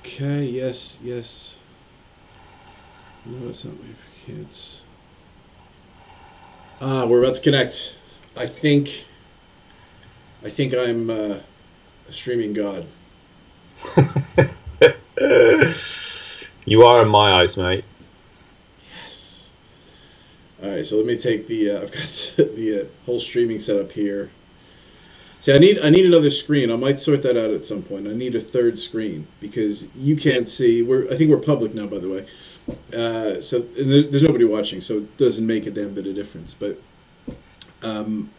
Okay, yes, yes. No, it's not my kids. Ah, we're about to connect. I think I think I'm a streaming god. You are in my eyes, mate. Yes. All right, so let me take the. I've got the whole streaming setup here. See, I need another screen. I might sort that out at some point. I need a third screen because you Yeah. can't see. I think we're public now, by the way. So and there's nobody watching, so it doesn't make a damn bit of difference. But um,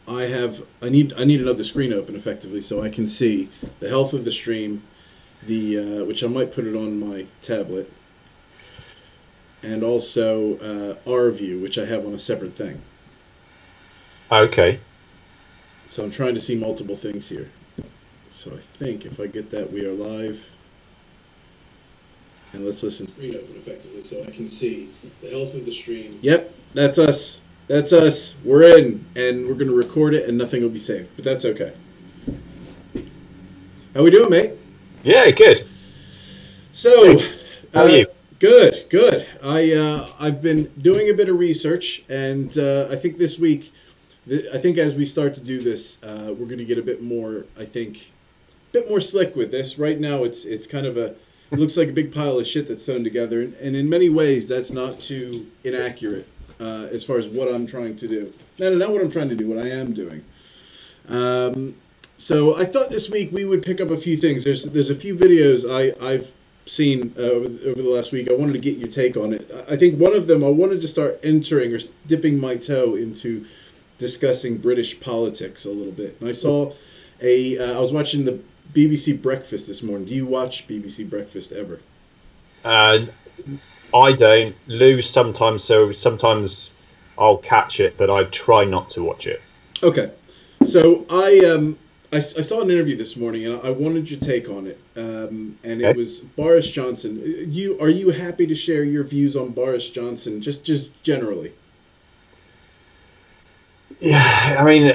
I need another screen open effectively so I can see the health of the stream, the which I might put it on my tablet, and also our view, which I have on a separate thing. Okay. So I'm trying to see multiple things here. So I think if I get that, we are live. And let's listen. Screen open effectively so I can see the health of the stream. Yep, that's us. That's us. We're in, and we're going to record it, and nothing will be saved. But that's okay. How we doing, mate? Yeah, good. So, Hey, how are you? good, good. I've been doing a bit of research, and I think this week, I think as we start to do this, we're going to get a bit more. I think, a bit more slick with this. Right now, it's kind of a. It looks like a big pile of shit that's thrown together, and in many ways, that's not too inaccurate as far as what I'm trying to do. No, not what I'm trying to do. What I am doing. Um, so I thought this week we would pick up a few things. There's a few videos I've seen over the last week. I wanted to get your take on it. I think one of them I wanted to start entering or dipping my toe into discussing British politics a little bit. And I saw I was watching the BBC Breakfast this morning. Do you watch BBC Breakfast ever? Uh, I don't lose sometimes, so sometimes I'll catch it, but I try not to watch it. Okay. So I saw an interview this morning, and I wanted your take on it. And it Okay. was Boris Johnson. Are you happy to share your views on Boris Johnson, just generally? Yeah, I mean,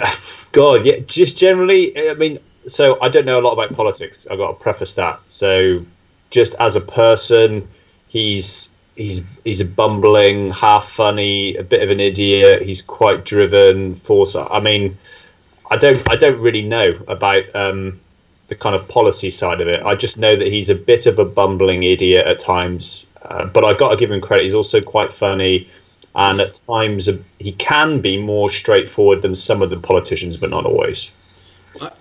God, yeah. Just generally, I mean, so I don't know a lot about politics. I got to preface that. So, just as a person, he's a bumbling, half funny, a bit of an idiot. He's quite driven, foresight. I mean, I don't really know about the kind of policy side of it. I just know that he's a bit of a bumbling idiot at times, but I got to give him credit. He's also quite funny, and at times he can be more straightforward than some of the politicians, but not always.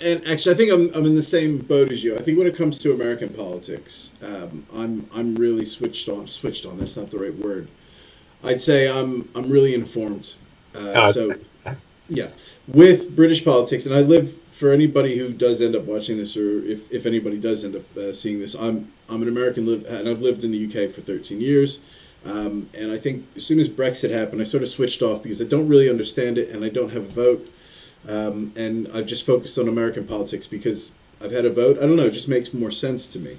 And actually, I think I'm in the same boat as you. I think when it comes to American politics, I'm really switched on. Switched on. That's not the right word. I'd say I'm really informed. Uh, So yeah, with British politics, and I live for anybody who does end up watching this, or if anybody does end up seeing this, I'm an American, and I've lived in the UK for 13 years. And I think as soon as Brexit happened, I sort of switched off because I don't really understand it, and I don't have a vote. And I've just focused on American politics because I've had a vote. I don't know, it just makes more sense to me.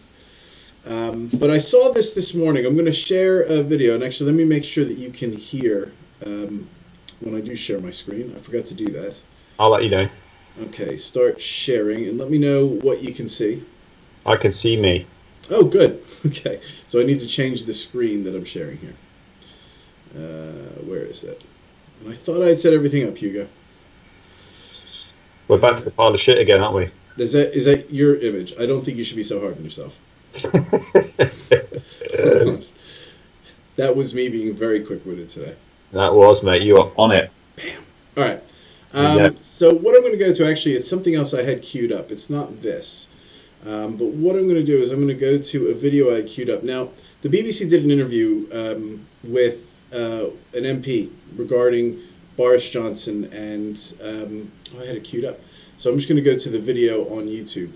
But I saw this morning. I'm going to share a video, and actually, let me make sure that you can hear when I do share my screen. I forgot to do that. I'll let you know. Okay, start sharing, and let me know what you can see. I can see me. Oh, good. Okay, so I need to change the screen that I'm sharing here. Where is that? And I thought I'd set everything up, Hugo. We're back to the pile of shit again, aren't we? Is that your image? I don't think you should be so hard on yourself. That was me being very quick-witted today. That was, mate. You are on it. All right. Yeah. So what I'm going to go to actually is something else I had queued up. It's not this. But what I'm going to do is I'm going to go to a video I queued up. Now, the BBC did an interview with an MP regarding Boris Johnson, and I had it queued up. So I'm just going to go to the video on YouTube.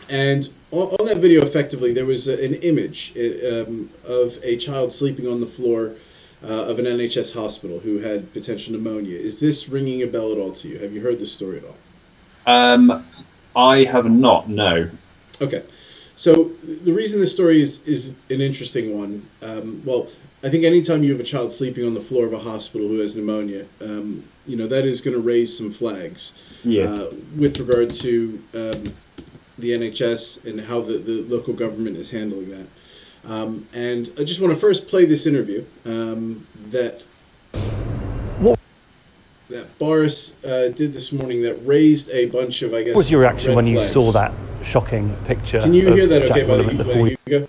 And on that video, effectively, there was an image of a child sleeping on the floor of an NHS hospital who had potential pneumonia. Is this ringing a bell at all to you? Have you heard this story at all? I have not. No. Okay. So the reason this story is an interesting one, well, I think anytime you have a child sleeping on the floor of a hospital who has pneumonia, that is going to raise some flags Yeah. with regard to the NHS and how the local government is handling that. And I just want to first play this interview that Boris did this morning that raised a bunch of, I guess. What was your reaction when you flags. saw that shocking picture? Can you hear that? Jack Okay, William buddy. You go.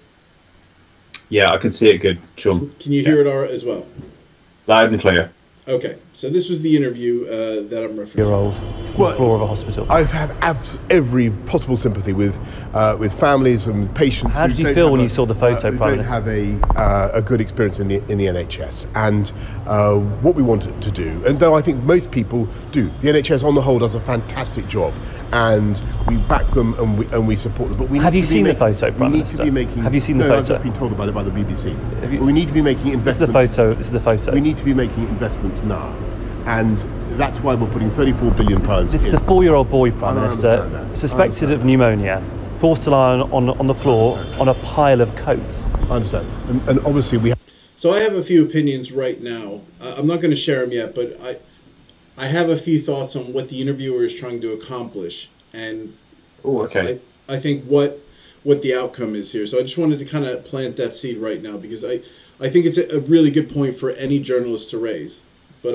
Yeah, I can see it good, Sean. Can you hear it as well? Loud and clear. Okay, so this was the interview that I'm referencing. Year-old on the floor of a hospital. I have every possible sympathy with families and patients. How did you feel when you saw the photo, who Prime don't Minister? have a good experience in the NHS, and what we want to do, and though I think most people do, the NHS on the whole does a fantastic job, and we back them and we support them. But we Have need you to be seen the photo, Prime Minister? Have you seen the no, I've photo? just been told about it by the BBC. We need to be making investments. This is the photo. We need to be making investments now, and that's why we're putting £34 billion. This is a 4-year-old boy, Prime I Minister, understand that. suspected of pneumonia, forced to lie on the floor on a pile of coats. I understand, and obviously we have. So I have a few opinions right now. I'm not going to share them yet, but I have a few thoughts on what the interviewer is trying to accomplish, and I think what the outcome is here. So I just wanted to kind of plant that seed right now, because I think it's a really good point for any journalist to raise. But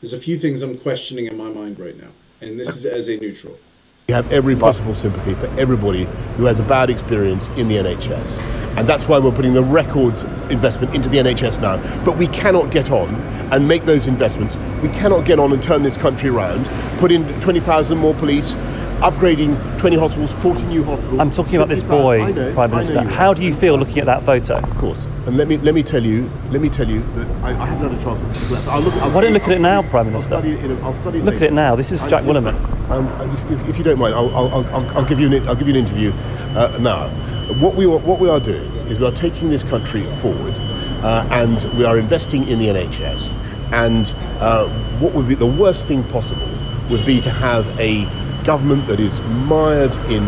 there's a few things I'm questioning in my mind right now, and this is as a neutral. We have every possible sympathy for everybody who has a bad experience in the NHS. And that's why we're putting the record investment into the NHS now. But we cannot get on and make those investments. We cannot get on and turn this country around, put in 20,000 more police, upgrading 20 hospitals, 40 new hospitals. I'm talking about this boy, Prime Minister. How do you feel looking at that photo? Of course. And let me tell you that I haven't had a chance to look at it. Why don't you look at it now, Prime Minister? I'll study it Look at later. it now. This is Jack William. If you don't mind, I'll give you an interview now. What we are doing is we are taking this country forward, and we are investing in the NHS. And what would be the worst thing possible would be to have a government that is mired in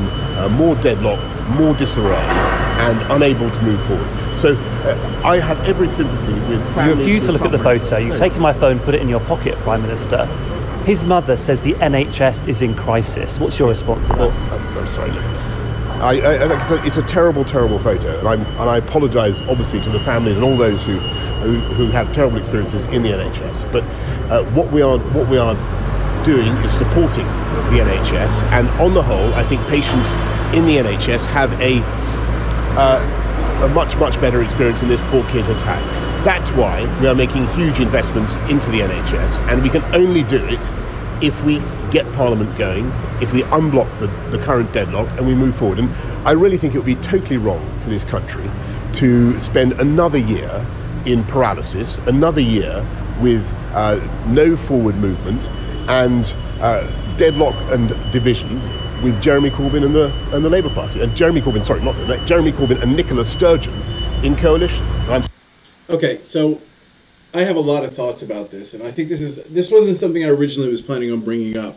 more deadlock, more disarray, and unable to move forward. So I have every sympathy with families. You refuse to look at the photo. You've taken my phone, put it in your pocket, Prime Minister. His mother says the NHS is in crisis. What's your response to that? I'm sorry. It's a terrible, terrible photo, and I apologise obviously to the families and all those who have terrible experiences in the NHS. But what we are doing is supporting the NHS, and on the whole, I think patients in the NHS have a much, much better experience than this poor kid has had. That's why we are making huge investments into the NHS, and we can only do it if we get Parliament going, if we unblock the current deadlock and we move forward. And I really think it would be totally wrong for this country to spend another year in paralysis, another year with no forward movement, and deadlock and division with Jeremy Corbyn and the Labour Party, and Jeremy Corbyn and Nicola Sturgeon in coalition. Okay, so I have a lot of thoughts about this, and I think this wasn't something I originally was planning on bringing up,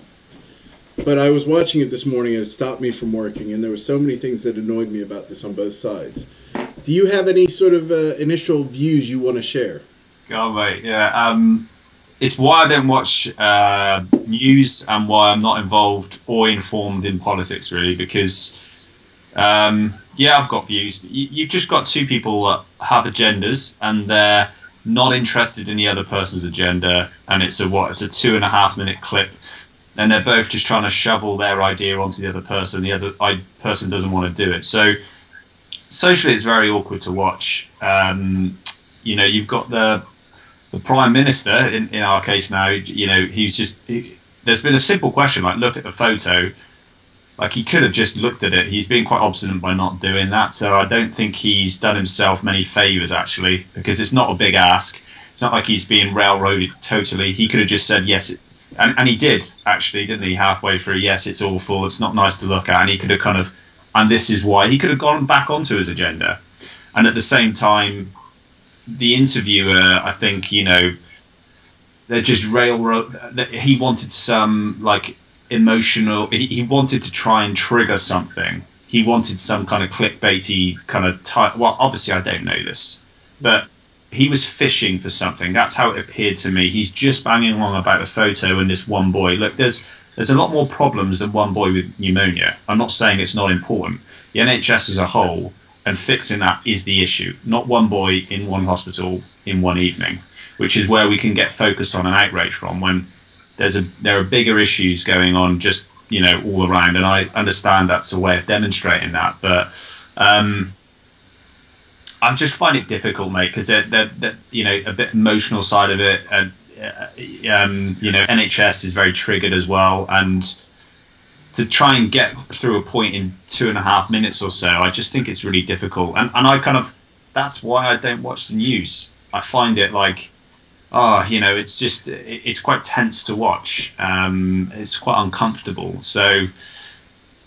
but I was watching it this morning and it stopped me from working, and there were so many things that annoyed me about this on both sides. Do you have any sort of initial views you want to share? Oh, mate, yeah. It's why I don't watch news and why I'm not involved or informed in politics, really, because, I've got views. You've just got two people that have agendas and they're not interested in the other person's agenda, and it's a 2.5 minute clip, and they're both just trying to shovel their idea onto the other person. The other person doesn't want to do it. So socially, it's very awkward to watch. You've got the Prime Minister, in our case now, there's been a simple question, like, look at the photo. Like, he could have just looked at it. He's been quite obstinate by not doing that. So I don't think he's done himself many favours, actually, because it's not a big ask. It's not like he's being railroaded totally. He could have just said, yes. And he did, actually, didn't he? Halfway through, yes, it's awful. It's not nice to look at. And he could have and this is why. He could have gone back onto his agenda. And at the same time, the interviewer, I think, they're just railroad. He wanted some, like, emotional. He wanted to try and trigger something. He wanted some kind of clickbaity kind of type. Well, obviously, I don't know this, but he was fishing for something. That's how it appeared to me. He's just banging along about the photo and this one boy. Look, there's there's a lot more problems than one boy with pneumonia. I'm not saying it's not important. The NHS as a whole, and fixing that is the issue, not one boy in one hospital in one evening, which is where we can get focused on an outrage from, when there are bigger issues going on just, all around. And I understand that's a way of demonstrating that, but I just find it difficult, mate, because they're a bit emotional side of it, and NHS is very triggered as well, and to try and get through a point in 2.5 minutes or so, I just think it's really difficult, and that's why I don't watch the news. I find it like, it's quite tense to watch. It's quite uncomfortable. So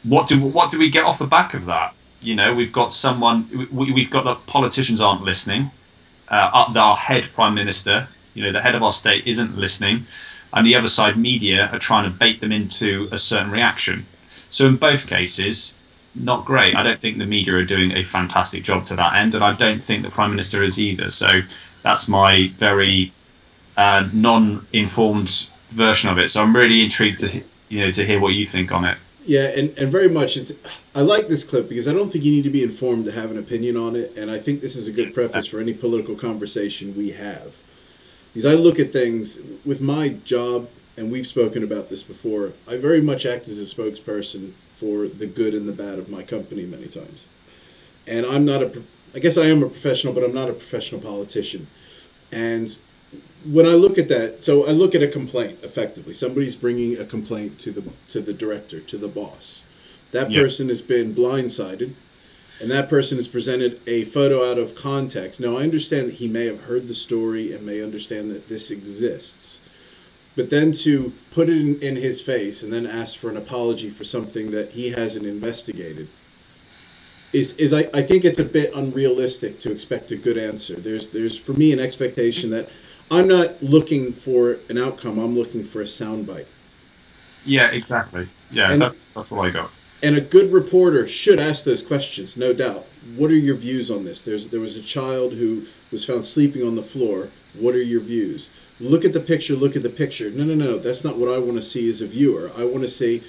what do we get off the back of that? We've got the politicians aren't listening. Our head prime minister, the head of our state, isn't listening, and the other side media are trying to bait them into a certain reaction. So in both cases, not great. I don't think the media are doing a fantastic job to that end, and I don't think the prime minister is either. So that's my very non-informed version of it. So I'm really intrigued to hear what you think on it. Yeah, and very much. I like this clip because I don't think you need to be informed to have an opinion on it, and I think this is a good preface for any political conversation we have. Because I look at things with my job, and we've spoken about this before, I very much act as a spokesperson for the good and the bad of my company many times. And I guess I am a professional, but I'm not a professional politician. And when I look at that, so I look at a complaint, effectively. Somebody's bringing a complaint to the director, to the boss. That person has been blindsided, and that person has presented a photo out of context. Now, I understand that he may have heard the story and may understand that this exists. But then to put it in his face and then ask for an apology for something that he hasn't investigated is I think it's a bit unrealistic to expect a good answer. There's for me an expectation that I'm not looking for an outcome. I'm looking for a soundbite. Yeah, exactly. Yeah, that's what I got. And a good reporter should ask those questions, no doubt. What are your views on this? There was a child who was found sleeping on the floor. What are your views? Look at the picture, look at the picture. No. That's not what I want to see as a viewer. I want to say,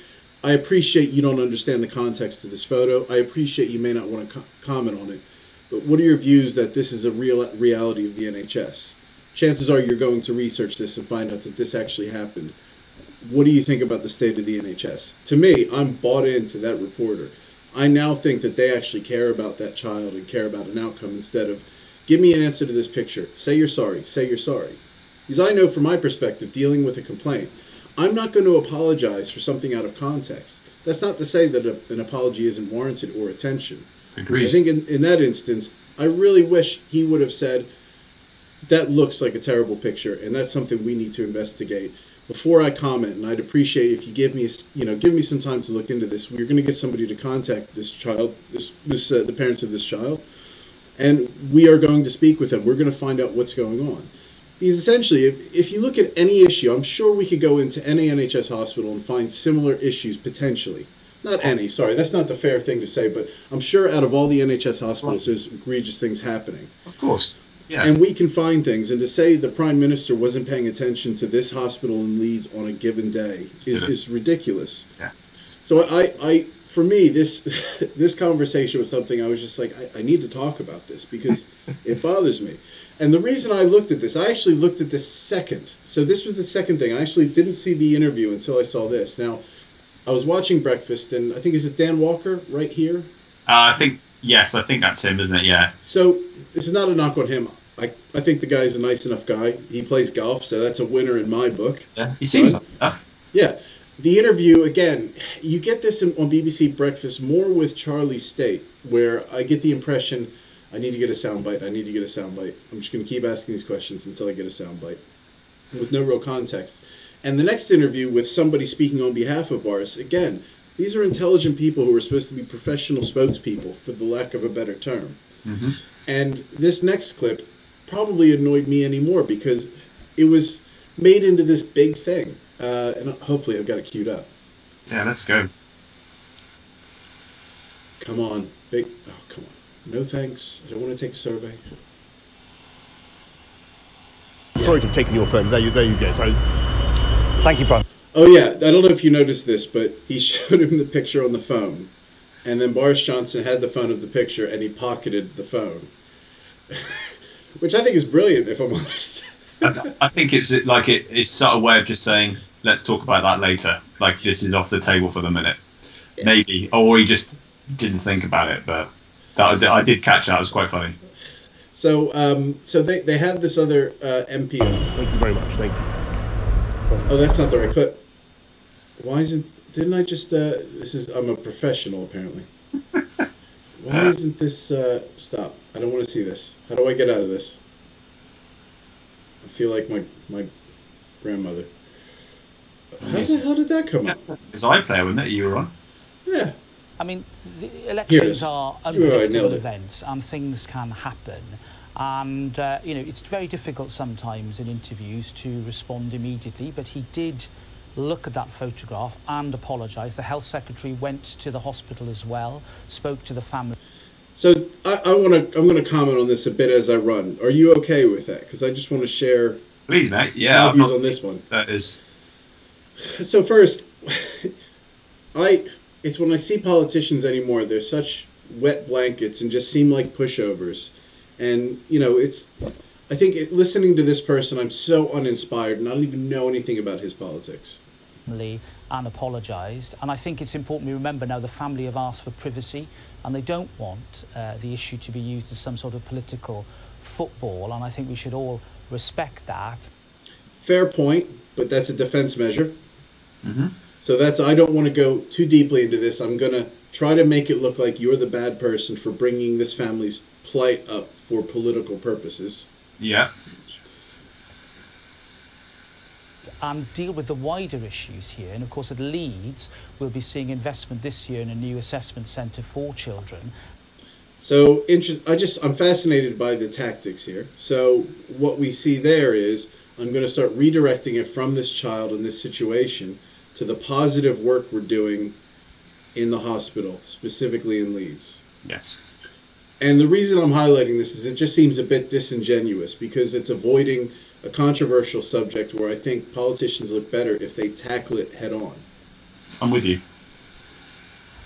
I appreciate you don't understand the context of this photo. I appreciate you may not want to comment on it. But what are your views that this is a real reality of the NHS? Chances are you're going to research this and find out that this actually happened. What do you think about the state of the NHS? To me, I'm bought into that reporter. I now think that they actually care about that child and care about an outcome instead of, give me an answer to this picture. Say you're sorry. Say you're sorry. Because I know from my perspective, dealing with a complaint, I'm not going to apologize for something out of context. That's not to say that an apology isn't warranted or attention. Agreed. I think in that instance, I really wish he would have said, that looks like a terrible picture, and that's something we need to investigate. Before I comment, and I'd appreciate if you give me some time to look into this. We're going to get somebody to contact this child, the parents of this child, and we are going to speak with them. We're going to find out what's going on. Because essentially, if you look at any issue, I'm sure we could go into any NHS hospital and find similar issues potentially. Not any, sorry, that's not the fair thing to say, but I'm sure out of all the NHS hospitals, there's egregious things happening. Of course. Yeah. And we can find things, and to say the Prime Minister wasn't paying attention to this hospital in Leeds on a given day is ridiculous. Yeah. So I for me, this conversation was something I was just like, I need to talk about this because it bothers me. And the reason I looked at this, I actually looked at this second. So this was the second thing. I actually didn't see the interview until I saw this. Now, I was watching Breakfast, and I think, is it Dan Walker right here? I think that's him, isn't it? Yeah. So this is not a knock on him. I think the guy's a nice enough guy. He plays golf, so that's a winner in my book. Yeah, he seems like enough. Yeah. The interview, again, you get this on BBC Breakfast more with Charlie State, where I get the impression, I need to get a soundbite. I'm just going to keep asking these questions until I get a soundbite, with no real context. And the next interview with somebody speaking on behalf of Boris, again, these are intelligent people who are supposed to be professional spokespeople, for the lack of a better term. Mm-hmm. And this next clip probably annoyed me anymore because it was made into this big thing. And hopefully I've got it queued up. Yeah, let's go. Come on. Come on. No thanks. I don't want to take a survey. Sorry to have taken your phone. There you go. So, Thank you, Brian. Oh yeah, I don't know if you noticed this, but he showed him the picture on the phone, and then Boris Johnson had the phone of the picture, and he pocketed the phone, which I think is brilliant, if I'm honest. I think it's sort of way of just saying, let's talk about that later. Like, this is off the table for the minute, maybe, or he just didn't think about it. But I did catch that; it was quite funny. So, they have this other MP. Thank you very much. Thank you. Oh, that's not the right clip. Why isn't? Didn't I just? I'm a professional apparently. Why isn't this? Stop! I don't want to see this. How do I get out of this? I feel like my grandmother. How the hell did that come up? It's iPlayer, wasn't it? You were on. Yeah. I mean, the elections are You're right, nailed unpredictable it. events, and things can happen. And it's very difficult sometimes in interviews to respond immediately. But he did look at that photograph and apologise. The health secretary went to the hospital as well, spoke to the family. So I'm going to comment on this a bit as I run. Are you okay with that? Because I just want to share. Please, mate. Yeah, my I've views not on this seen one. That is. So first, it's when I see politicians anymore, they're such wet blankets and just seem like pushovers. And, I think listening to this person, I'm so uninspired and I don't even know anything about his politics. And apologised. And I think it's important we remember now the family have asked for privacy and they don't want the issue to be used as some sort of political football. And I think we should all respect that. Fair point, but that's a defence measure. Mm-hmm. So I don't want to go too deeply into this. I'm going to try to make it look like you're the bad person for bringing this family's plight up for political purposes. Yeah. And deal with the wider issues here. And of course at Leeds we'll be seeing investment this year in a new assessment centre for children. So I'm fascinated by the tactics here. So what we see there is I'm going to start redirecting it from this child in this situation to the positive work we're doing in the hospital, specifically in Leeds. Yes. And the reason I'm highlighting this is it just seems a bit disingenuous because it's avoiding a controversial subject where I think politicians look better if they tackle it head on. I'm with you.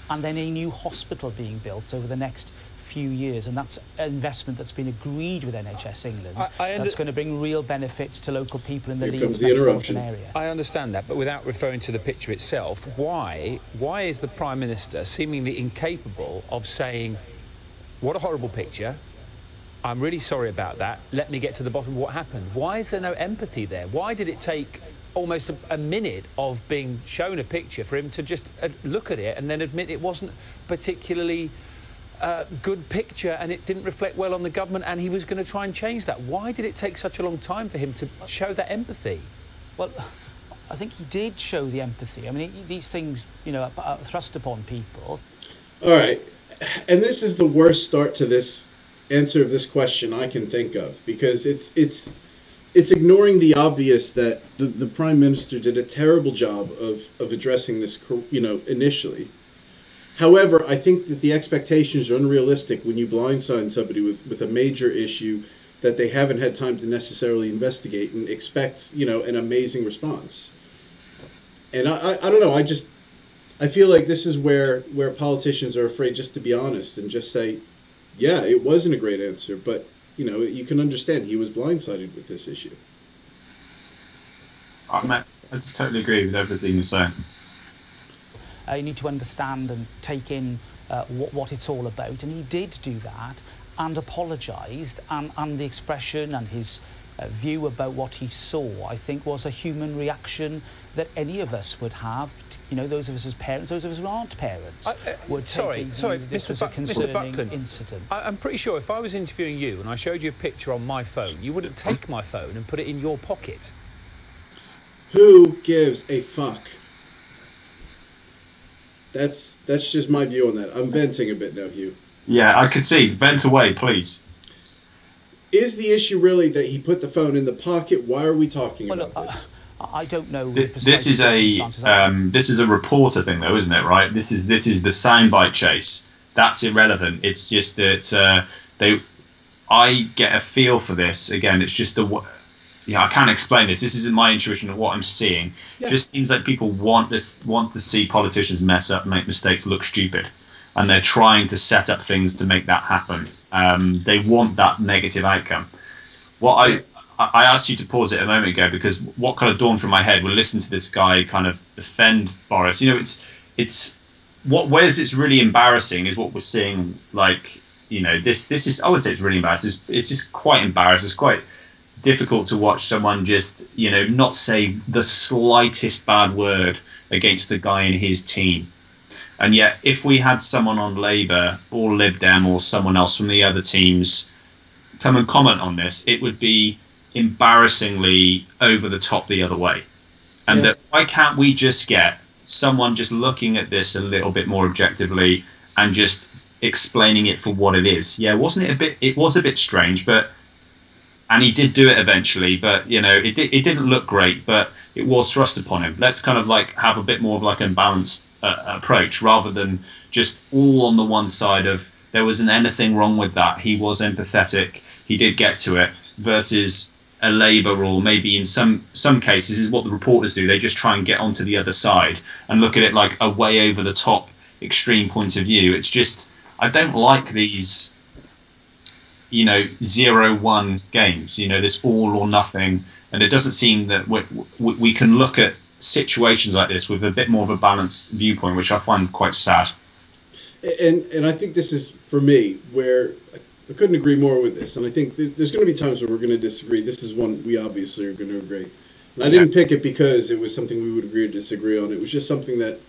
And then a new hospital being built over the next few years, and that's an investment that's been agreed with NHS England. That's going to bring real benefits to local people in the Leeds metropolitan area. I understand that, but without referring to the picture itself, why is the Prime Minister seemingly incapable of saying, what a horrible picture, I'm really sorry about that, let me get to the bottom of what happened? Why is there no empathy there? Why did it take almost a minute of being shown a picture for him to just look at it and then admit it wasn't particularly good picture and it didn't reflect well on the government and he was going to try and change that? Why did it take such a long time for him to show that empathy? Well, I think he did show the empathy. I mean, these things, are thrust upon people. All right. And this is the worst start to this answer of this question I can think of because it's ignoring the obvious that the Prime Minister did a terrible job of addressing this, initially. However, I think that the expectations are unrealistic when you blindside somebody with a major issue that they haven't had time to necessarily investigate and expect, an amazing response. And I don't know, I feel like this is where politicians are afraid just to be honest and just say, yeah, it wasn't a great answer, but, you can understand he was blindsided with this issue. I totally agree with everything you're saying. You need to understand and take in what it's all about. And he did do that and apologised. And the expression and his view about what he saw, I think, was a human reaction that any of us would have. Those of us as parents, those of us who aren't parents, would sorry, this was a concerning incident. I'm pretty sure if I was interviewing you and I showed you a picture on my phone, you wouldn't take my phone and put it in your pocket. Who gives a fuck? That's just my view on that. I'm venting a bit now, Hugh. Yeah, I can see. Vent away, please. Is the issue really that he put the phone in the pocket? Why are we talking about this? I don't know. This is a reporter thing, though, isn't it? Right? This is the soundbite chase. That's irrelevant. It's just that I get a feel for this. Again, it's just yeah, I can't explain this. This isn't my intuition of what I'm seeing. Yeah. Just seems like people want to see politicians mess up, make mistakes, look stupid, and they're trying to set up things to make that happen. They want that negative outcome. What I asked you to pause it a moment ago because what kind of dawned through my head, we'll listen to this guy kind of defend Boris. You know, it's whereas it's really embarrassing is what we're seeing. Like, you know, this is, I would say it's really embarrassing. It's just quite embarrassing. It's quite difficult to watch someone just, you know, not say the slightest bad word against the guy in his team. And yet, if we had someone on Labour or Lib Dem or someone else from the other teams come and comment on this, it would be embarrassingly over the top the other way. And that why can't we just get someone just looking at this a little bit more objectively and just explaining it for what it is? Yeah, wasn't it a bit? It was a bit strange, and he did do it eventually, but you know, it didn't look great, but it was thrust upon him. Let's kind of like have a bit more of like a balanced approach rather than just all on the one side of there wasn't anything wrong with that. He was empathetic. He did get to it versus a Labour, or maybe in some cases is what the reporters do. They just try and get onto the other side and look at it like a way over the top extreme point of view. It's just, I don't like these, you know, 0-1 games, you know, this all or nothing. And it doesn't seem that we can look at situations like this with a bit more of a balanced viewpoint, which I find quite sad. And I think this is, for me, where I couldn't agree more with this. And I think there's going to be times where we're going to disagree. This is one we obviously are going to agree. And I didn't pick it because it was something we would agree or disagree on. It was just something that,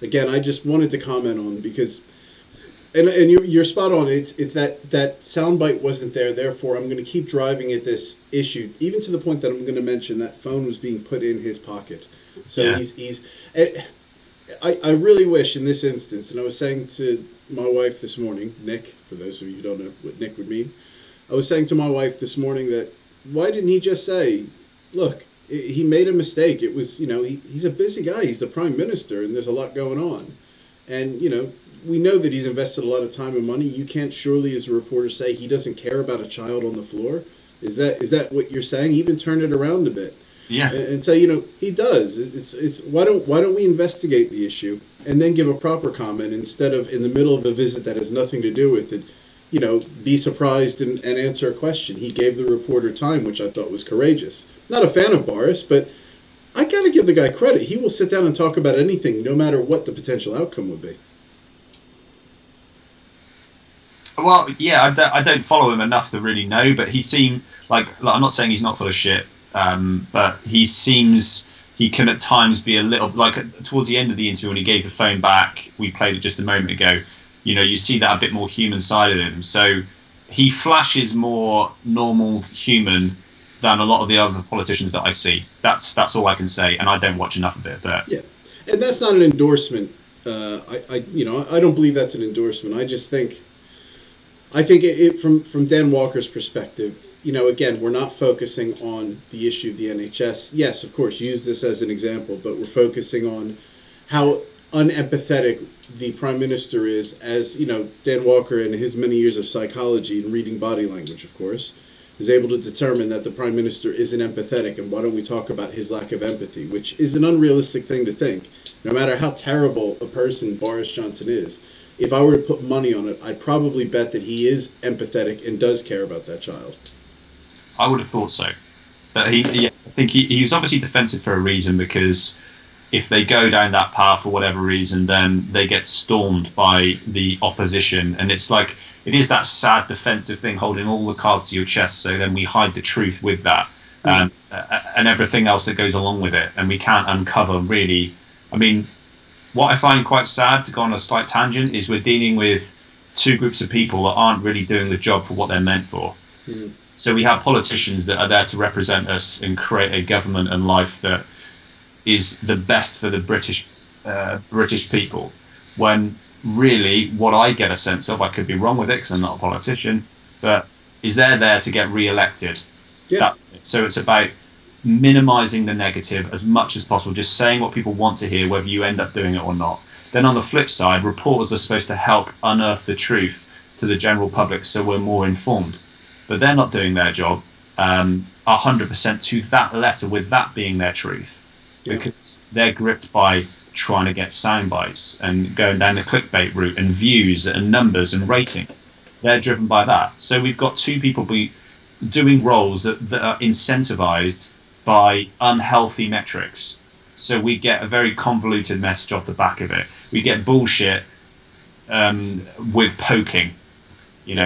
again, I just wanted to comment on because, and you're spot on. It's that soundbite wasn't there. Therefore, I'm going to keep driving at this issue, even to the point that I'm going to mention that phone was being put in his pocket. So he's I really wish in this instance, and I was saying to my wife this morning, Nick, for those of you who don't know what Nick would mean, I was saying to my wife this morning that why didn't he just say, look, he made a mistake. It was, you know, he's a busy guy. He's the prime minister, and there's a lot going on. And, you know, we know that he's invested a lot of time and money. You can't surely, as a reporter, say he doesn't care about a child on the floor. Is that what you're saying? Even turn it around a bit. Yeah. And say, you know, he does. It's why don't we investigate the issue and then give a proper comment instead of in the middle of a visit that has nothing to do with it, you know, be surprised and answer a question. He gave the reporter time, which I thought was courageous. Not a fan of Boris, but I got to give the guy credit. He will sit down and talk about anything, no matter what the potential outcome would be. Well, yeah, I don't follow him enough to really know, but he seemed like I'm not saying he's not full of shit, but he seems he can at times be a little like towards the end of the interview when he gave the phone back. We played it just a moment ago. You know, you see that a bit more human side of him. So he flashes more normal human than a lot of the other politicians that I see. That's all I can say, and I don't watch enough of it. But yeah, and that's not an endorsement. I don't believe that's an endorsement. I think it from Dan Walker's perspective, you know, again, we're not focusing on the issue of the NHS. Yes, of course, use this as an example, but we're focusing on how unempathetic the Prime Minister is, as, you know, Dan Walker in his many years of psychology and reading body language, of course, is able to determine that the Prime Minister isn't empathetic, and why don't we talk about his lack of empathy, which is an unrealistic thing to think. No matter how terrible a person Boris Johnson is, if I were to put money on it, I'd probably bet that he is empathetic and does care about that child. I would have thought so. But I think he was obviously defensive for a reason, because if they go down that path for whatever reason, then they get stormed by the opposition. And it's like, it is that sad defensive thing, holding all the cards to your chest, so then we hide the truth with that, and everything else that goes along with it. And we can't uncover really, I mean, what I find quite sad, to go on a slight tangent, is we're dealing with two groups of people that aren't really doing the job for what they're meant for. Mm. So we have politicians that are there to represent us and create a government and life that is the best for the British people, when really what I get a sense of, I could be wrong with it because I'm not a politician, but is they're there to get re-elected. Yeah. So it's about minimizing the negative as much as possible, just saying what people want to hear, whether you end up doing it or not. Then on the flip side, reporters are supposed to help unearth the truth to the general public so we're more informed. But they're not doing their job, 100% to that letter, with that being their truth, because they're gripped by trying to get sound bites and going down the clickbait route and views and numbers and ratings. They're driven by that. So we've got two people doing roles that are incentivized by unhealthy metrics. So we get a very convoluted message off the back of it. We get bullshit with poking,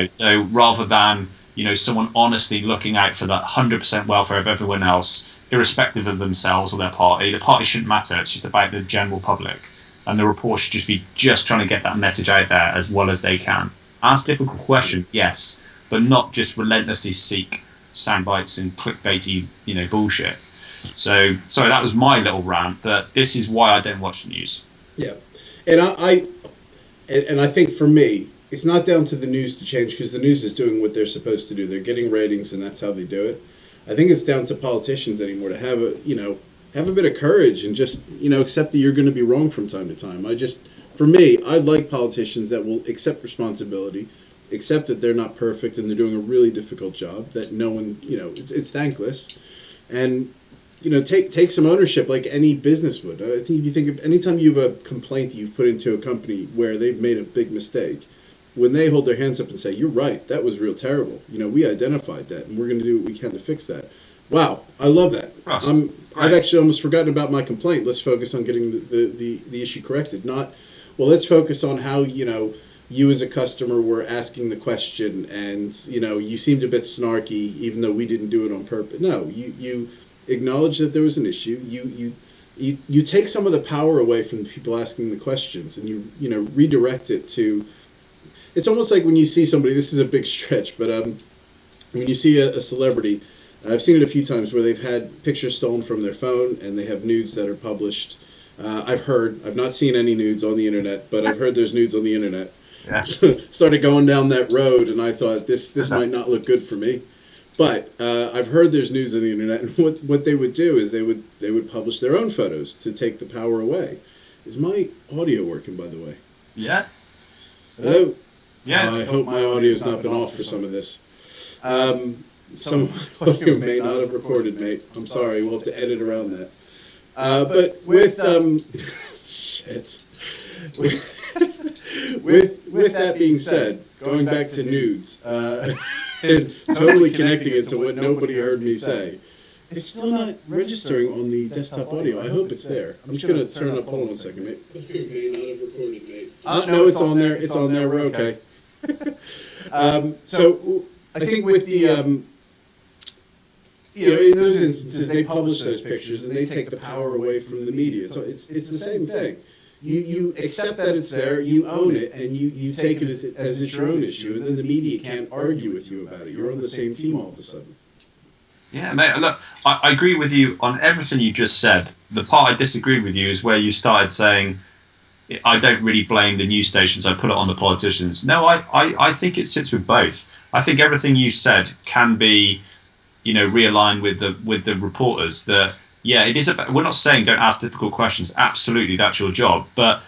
so rather than, someone honestly looking out for that 100% welfare of everyone else, irrespective of themselves or their party. The party shouldn't matter. It's just about the general public. And the report should just be trying to get that message out there as well as they can. Ask difficult questions, yes, but not just relentlessly seek sound bites and clickbaity, bullshit. So, sorry, that was my little rant, but this is why I don't watch the news. Yeah. And I think for me, it's not down to the news to change, because the news is doing what they're supposed to do. They're getting ratings, and that's how they do it. I think it's down to politicians anymore to have a bit of courage and just, accept that you're going to be wrong from time to time. For me, I'd like politicians that will accept responsibility, accept that they're not perfect and they're doing a really difficult job, that no one, it's thankless, and, take some ownership like any business would. I think if you think of anytime you have a complaint that you've put into a company where they've made a big mistake, when they hold their hands up and say, you're right, that was real terrible. We identified that, and we're going to do what we can to fix that. Wow, I love that. I've actually almost forgotten about my complaint. Let's focus on getting the issue corrected. Not, well, let's focus on how, you as a customer were asking the question, and, you seemed a bit snarky, even though we didn't do it on purpose. No, you acknowledge that there was an issue. You take some of the power away from the people asking the questions, and you redirect it to. It's almost like when you see somebody, this is a big stretch, but when you see a celebrity, and I've seen it a few times where they've had pictures stolen from their phone and they have nudes that are published. I've not seen any nudes on the internet, but I've heard there's nudes on the internet. Yeah. Started going down that road, and I thought this might not look good for me. But I've heard there's nudes on the internet, and what they would do is they would publish their own photos to take the power away. Is my audio working, by the way? Yeah. Hello? Yes. I hope my audio's not been off for some of this. Some audio may not have recorded, mate. I'm sorry. We'll have to edit around that. But with with that being said, going back to nudes and totally connecting it to what nobody heard me say, it's still not registering on the desktop audio. I hope it's there. I'm just going to turn it up. Hold on 1 second, mate. May not have recorded, mate. No, it's on there. It's on there. We're okay. So I think with the, in those instances, they publish those pictures and they take the power away from the media. So it's the same thing. You accept that it's there, you own it, and you take it as it's your own issue, and then the media can't argue with you about it. You're on the same team all of a sudden. Yeah, mate, look, I agree with you on everything you just said. The part I disagree with you is where you started saying, I don't really blame the news stations, I put it on the politicians. No, I think it sits with both. I think everything you said can be, realigned with the reporters. That, yeah, it is about, we're not saying don't ask difficult questions. Absolutely, that's your job. But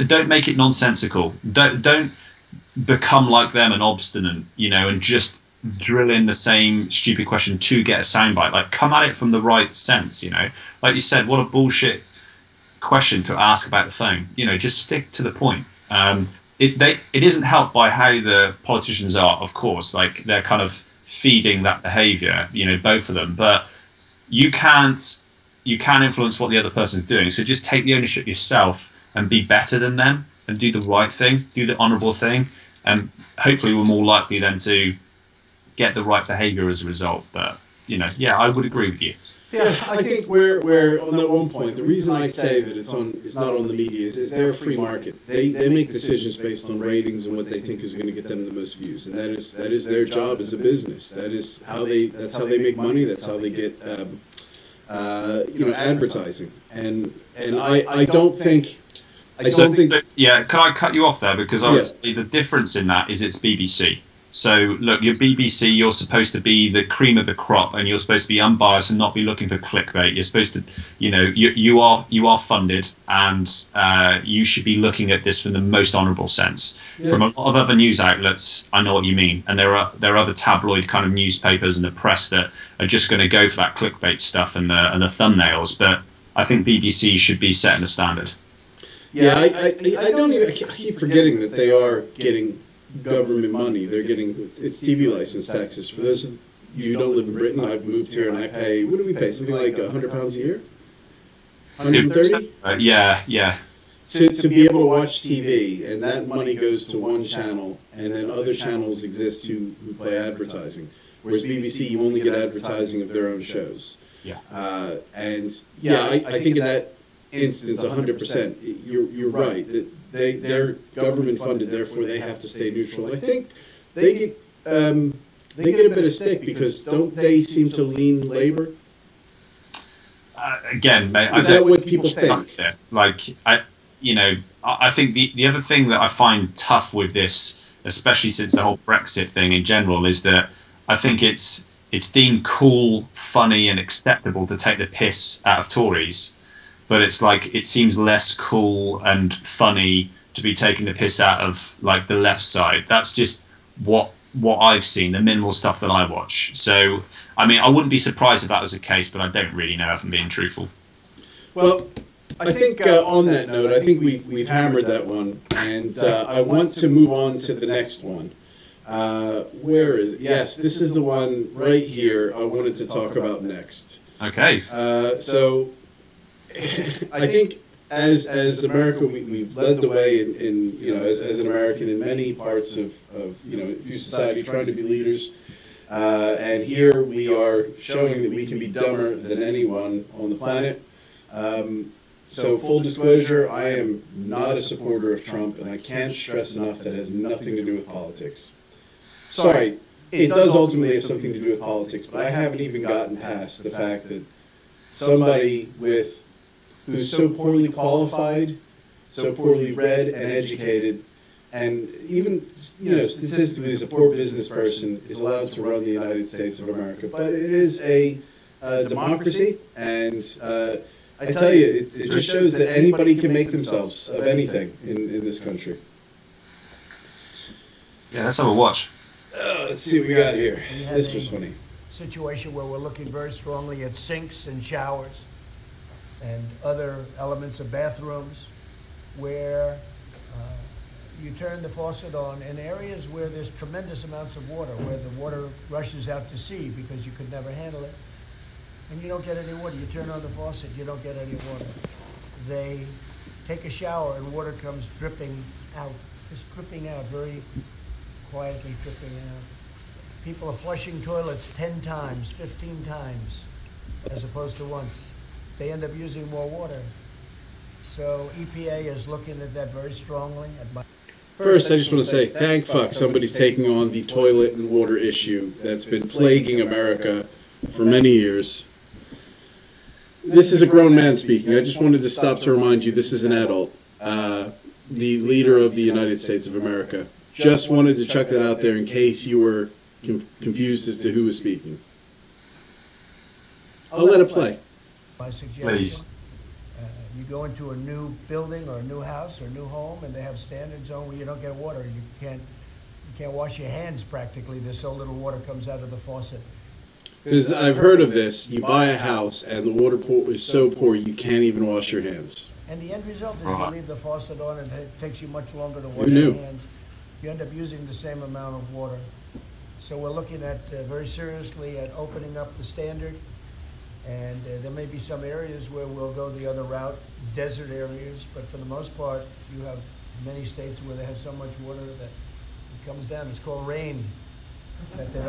don't make it nonsensical. Don't become like them and obstinate, and just drill in the same stupid question to get a soundbite. Like, come at it from the right sense, Like you said, what a bullshit question to ask about the phone. Just stick to the point. It isn't helped by how the politicians are, of course. Like, they're kind of feeding that behaviour, both of them. But you can influence what the other person's doing. So just take the ownership yourself and be better than them and do the right thing, do the honourable thing, and hopefully we're more likely then to get the right behaviour as a result. But yeah, I would agree with you. Yeah, I think we're on that one point. The reason I say that it's not on the media is they're a free market. They make decisions based on ratings and what they think is going to get them the most views, and that is their job as a business. That's how they make money. That's how they get advertising. And I don't think. So, yeah, can I cut you off there, because obviously the difference in that is it's BBC. So look, your BBC, you're supposed to be the cream of the crop, and you're supposed to be unbiased and not be looking for clickbait. You're supposed to, you are funded, and you should be looking at this from the most honourable sense. Yeah. From a lot of other news outlets, I know what you mean, and there are other tabloid kind of newspapers and the press that are just going to go for that clickbait stuff and the thumbnails. But I think BBC should be setting the standard. Yeah, I keep forgetting that they are getting government money. They're getting, it's TV license taxes. For those of you who don't live in Britain, I've moved here and I pay, what do we pay? Something like £100 a year? 130? Yeah. To be able to watch TV, and that money goes to one channel, and then other channels exist who play advertising. Whereas BBC, you only get advertising of their own shows. Yeah. I think in that instance, 100%, you're right. They're government funded, therefore they have to stay neutral. And I think they get a bit of stick because don't they seem to lean Labour? Again, mate, is that what people think? I think the other thing that I find tough with this, especially since the whole Brexit thing in general, is that I think it's deemed cool, funny, and acceptable to take the piss out of Tories. But it's like it seems less cool and funny to be taking the piss out of like the left side. That's just what I've seen, the minimal stuff that I watch. So, I mean, I wouldn't be surprised if that was the case, but I don't really know if I'm being truthful. Well, I think on that note, I think we've hammered that one, and I want to move on to the next one. Where is it? Yes, this is the one right here I wanted to talk about next. Okay. So I think as America, we've led the way in as an American in many parts of society, trying to be leaders. And here we are showing that we can be dumber than anyone on the planet. So full disclosure, I am not a supporter of Trump, and I can't stress enough that has nothing to do with politics. Sorry, it does ultimately have something to do with politics, but I haven't even gotten past the fact that somebody who's so poorly qualified, so poorly read and educated, and even statistically as a poor business person is allowed to run the United States of America. But it is a democracy, and I tell you, it just shows that anybody can make themselves of anything in this country. Yeah, let's have a watch. Let's see what we got here. This was funny. Situation where we're looking very strongly at sinks and showers and other elements of bathrooms where you turn the faucet on in areas where there's tremendous amounts of water, where the water rushes out to sea because you could never handle it, and you don't get any water. You turn on the faucet, you don't get any water. They take a shower and water comes dripping out, just dripping out, very quietly dripping out. People are flushing toilets 10 times, 15 times, as opposed to once. They end up using more water. So EPA is looking at that very strongly. First, I just want to say, thank fuck somebody's taking on the toilet and water issue that's been plaguing America for many years. This is a grown man speaking. I just wanted to stop to remind you this is an adult, the leader of the United States of America. Just wanted to chuck that out there in case you were confused as to who was speaking. I'll let it play. My suggestion, please. You go into a new building or a new house or a new home, and they have standards on where you don't get water. You can't wash your hands practically. There's so little water comes out of the faucet. Because I've heard of this. You buy a house, and the water is so poor you can't even wash your hands. And the end result is you leave the faucet on, and it takes you much longer to wash your hands. You end up using the same amount of water. So we're looking at very seriously at opening up the standard. And there may be some areas where we'll go the other route, desert areas, but for the most part, you have many states where they have so much water that it comes down. It's called rain, that they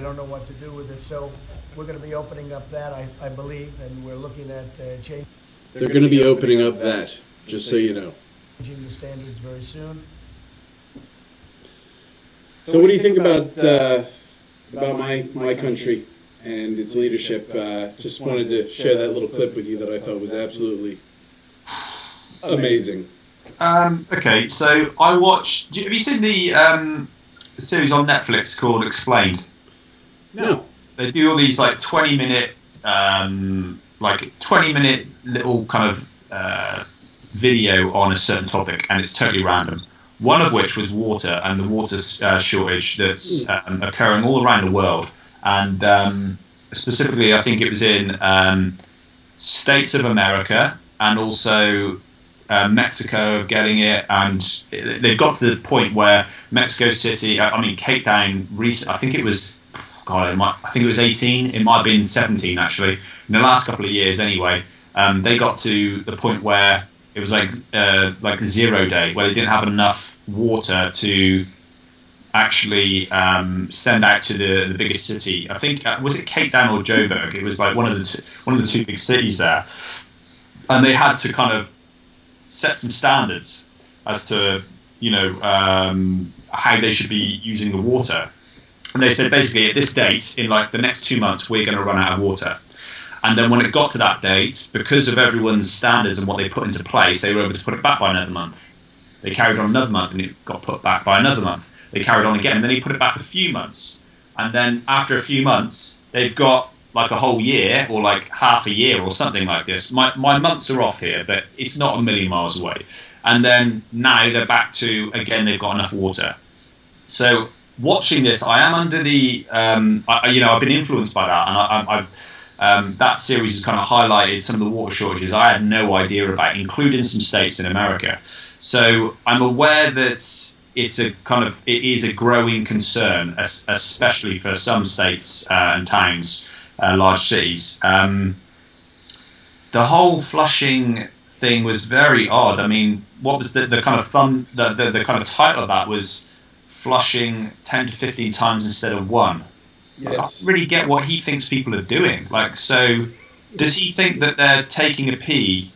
don't know what to do with it. So we're going to be opening up that, I believe, and we're looking at changing. They're going to be opening up that, just so you know. Changing the standards very soon. So what do you think about my country and its leadership? Just wanted to share that little clip with you that I thought was absolutely amazing. Okay, so I watched. Have you seen the a series on Netflix called Explained? No. They do all these like 20-minute, like 20-minute little kind of video on a certain topic, and it's totally random. One of which was water and the water shortage that's occurring all around the world, and specifically, I think it was in states of America and also Mexico of getting it, and they've got to the point where Mexico City, I mean Cape Town, I think it was, God, I think it was 18, it might have been 17 actually, in the last couple of years anyway. They got to the point where it was like a 0 day, where they didn't have enough water to actually send out to the biggest city. I think was it Cape Town or Joburg? It was like one of the two big cities there, and they had to kind of set some standards as to how they should be using the water. And they said basically at this date, in like the next 2 months, we're going to run out of water. And then when it got to that date, because of everyone's standards and what they put into place, they were able to put it back by another month. They carried on another month and it got put back by another month. They carried on again, and then he put it back a few months. And then after a few months, they've got like a whole year or like half a year or something like this. My months are off here, but it's not a million miles away. And then now they're back to, again, they've got enough water. So watching this, I am under the, I've been influenced by that. And that series has kind of highlighted some of the water shortages I had no idea about, including some states in America. So I'm aware that it is a growing concern, especially for some states and towns, large cities. The whole flushing thing was very odd. I mean, what was the kind of the kind of title of that was flushing 10 to 15 times instead of one. Yes. I don't really get what he thinks people are doing. Like, so does he think that they're taking a pee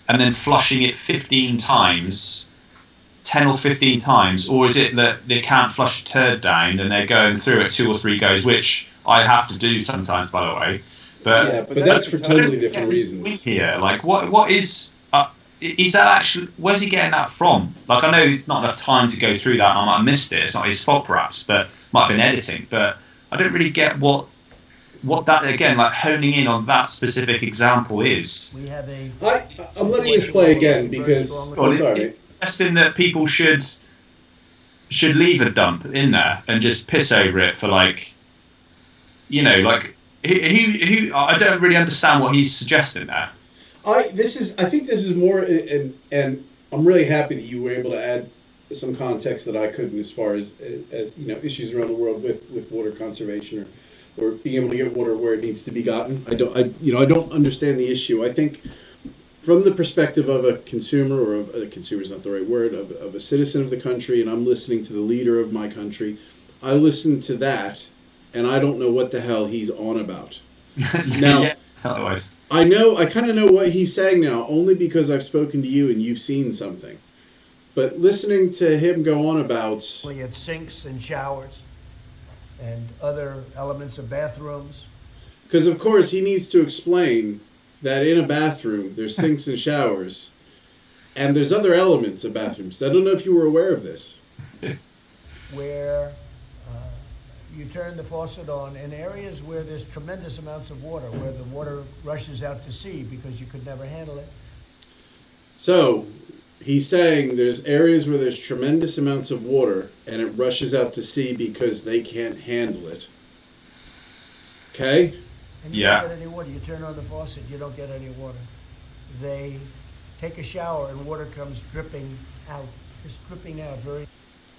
and then flushing it 15 times, 10 or 15 times, or is it that they can't flush a turd down and they're going through it 2 or 3 goes, which I have to do sometimes, by the way. But that's for totally different reasons. Here, like, what is that actually? Where's he getting that from? Like, I know it's not enough time to go through that. I might have missed it. It's not his fault, perhaps, but might have been editing. But I don't really get what that, again, like honing in on that specific example is. We have I'm letting this play again because it's suggesting that people should leave a dump in there and just piss over it for like, like who I don't really understand what he's suggesting there. I think this is more, and I'm really happy that you were able to add some context that I couldn't, as far as issues around the world with water conservation or being able to get water where it needs to be gotten. I don't understand the issue. I think from the perspective of a consumer, or of a consumer is not the right word, of a citizen of the country, and I'm listening to the leader of my country, I listen to that, and I don't know what the hell he's on about. Now, yeah, otherwise. I kind of know what he's saying now, only because I've spoken to you and you've seen something. But listening to him go on about... At sinks and showers and other elements of bathrooms. Because, of course, he needs to explain that in a bathroom, there's sinks and showers, and there's other elements of bathrooms. I don't know if you were aware of this. Where you turn the faucet on in areas where there's tremendous amounts of water, where the water rushes out to sea because you could never handle it. So... he's saying there's areas where there's tremendous amounts of water and it rushes out to sea because they can't handle it. Okay? And you don't get any water. You turn on the faucet, you don't get any water. They take a shower and water comes dripping out. Just dripping out.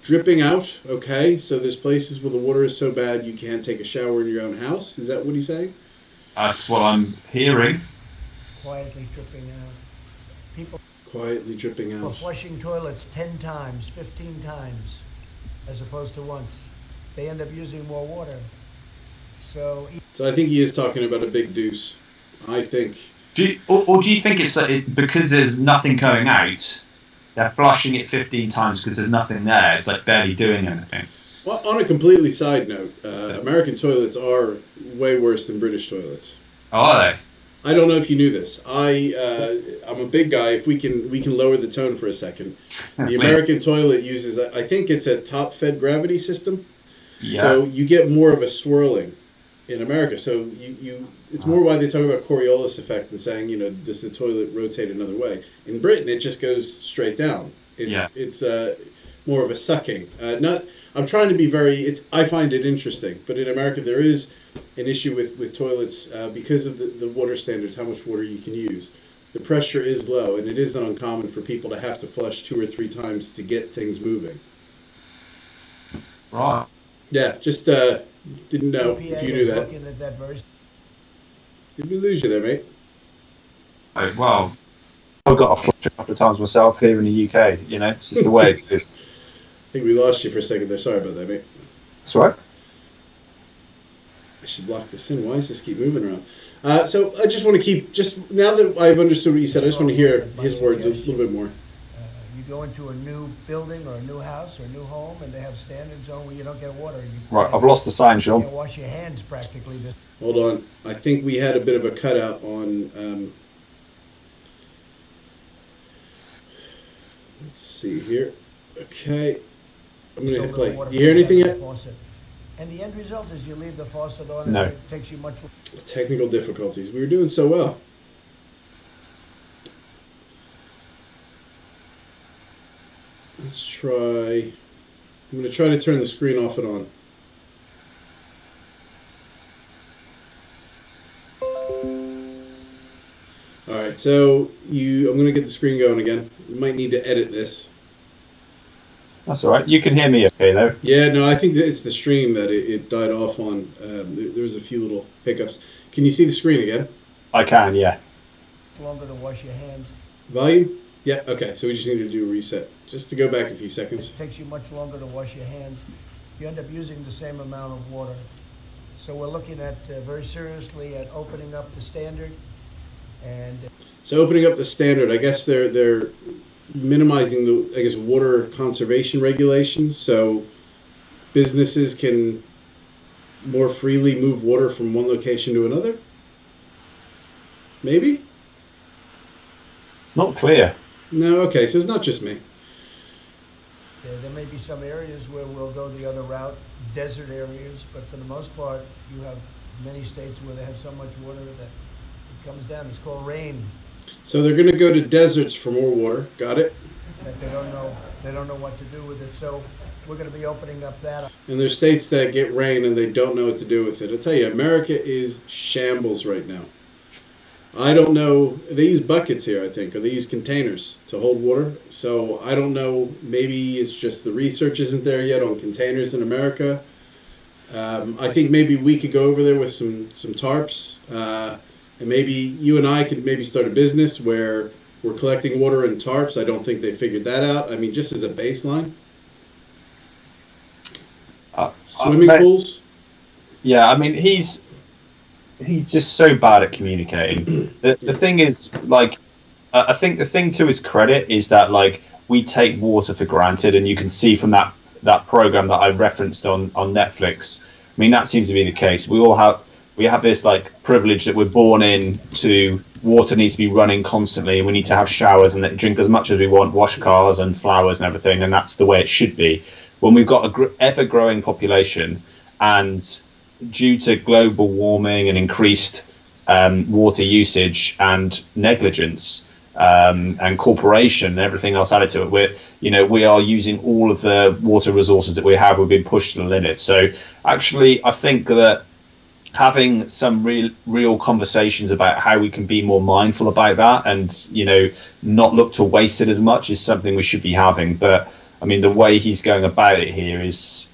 Dripping out? Okay. So there's places where the water is so bad you can't take a shower in your own house? Is that what he's saying? That's what I'm hearing. Quietly dripping out. People quietly dripping out. We're flushing toilets 10 times, 15 times, as opposed to once. They end up using more water. So I think he is talking about a big deuce. I think. Do you think it's that because there's nothing going out, they're flushing it 15 times because there's nothing there? It's like barely doing anything. Well, on a completely side note, American toilets are way worse than British toilets. Oh, are they? I don't know if you knew this. I'm a big guy. If we can lower the tone for a second. The American toilet uses, I think it's a top-fed gravity system. Yeah. So you get more of a swirling in America. So it's more why they talk about Coriolis effect and saying, does the toilet rotate another way? In Britain, it just goes straight down. It's more of a sucking. I'm trying to be I find it interesting, but in America there is an issue with toilets because of the water standards, how much water you can use. The pressure is low, and it is uncommon for people to have to flush 2 or 3 times to get things moving. Right. Yeah, just didn't know EPA if you knew is that. looking at that very. Did we lose you there, mate? Well, I've got a flush a couple of times myself here in the UK. It's just the way it is. I think we lost you for a second there. Sorry about that, mate. That's right. I should lock this in. Why does this keep moving around? So I just want to now that I've understood what you said, I just want to hear his words a little bit more. You go into a new building or a new house or a new home, and they have standards on where you don't get water. Right, I've lost the sign, You Sean. can't wash your hands practically. Hold on. I think we had a bit of a cutout on. Let's see here. Okay. I'm going to hit play. Do you hear anything yet? And the end result is you leave the faucet on, and No. it takes you much. Technical difficulties. We were doing so well. Let's try. I'm going to try to turn the screen off and on. All right, so I'm going to get the screen going again. You might need to edit this. That's all right. You can hear me okay, though. Yeah, no, I think that it's the stream that it died off on. There was a few little hiccups. Can you see the screen again? I can, yeah. Longer to wash your hands. Volume? Yeah, okay, so we just need to do a reset. Just to go back a few seconds. It takes you much longer to wash your hands. You end up using the same amount of water. So we're looking at very seriously at opening up the standard. And So opening up the standard, I guess they're minimizing the water conservation regulations, so businesses can more freely move water from one location to another. Maybe? It's not clear. No, okay, so it's not just me. there may be some areas where we'll go the other route, desert areas, but for the most part, you have many states where they have so much water that it comes down. It's called rain. So they're going to go to deserts for more water. Got it? That they don't know what to do with it. So we're going to be opening up that. And there's states that get rain and they don't know what to do with it. I'll tell you, America is shambles right now. I don't know. They use buckets here, I think, or they use containers to hold water. So I don't know. Maybe it's just the research isn't there yet on containers in America. I think maybe we could go over there with some tarps, and maybe you and I could maybe start a business where we're collecting water in tarps. I don't think they figured that out. I mean, just as a baseline. Swimming pools? Yeah, I mean, he's just so bad at communicating. The thing is, like, I think the thing to his credit is that, like, we take water for granted, and you can see from that program that I referenced on Netflix. I mean, that seems to be the case. We have this, like, privilege that we're born in to water needs to be running constantly, and we need to have showers and drink as much as we want, wash cars and flowers and everything, and that's the way it should be. When we've got a ever-growing population, and due to global warming and increased water usage and negligence and corporation and everything else added to it, we are using all of the water resources that we have. We've been pushed to the limit. So actually, I think that having some real conversations about how we can be more mindful about that and, not look to waste it as much is something we should be having. But I mean, the way he's going about it here is,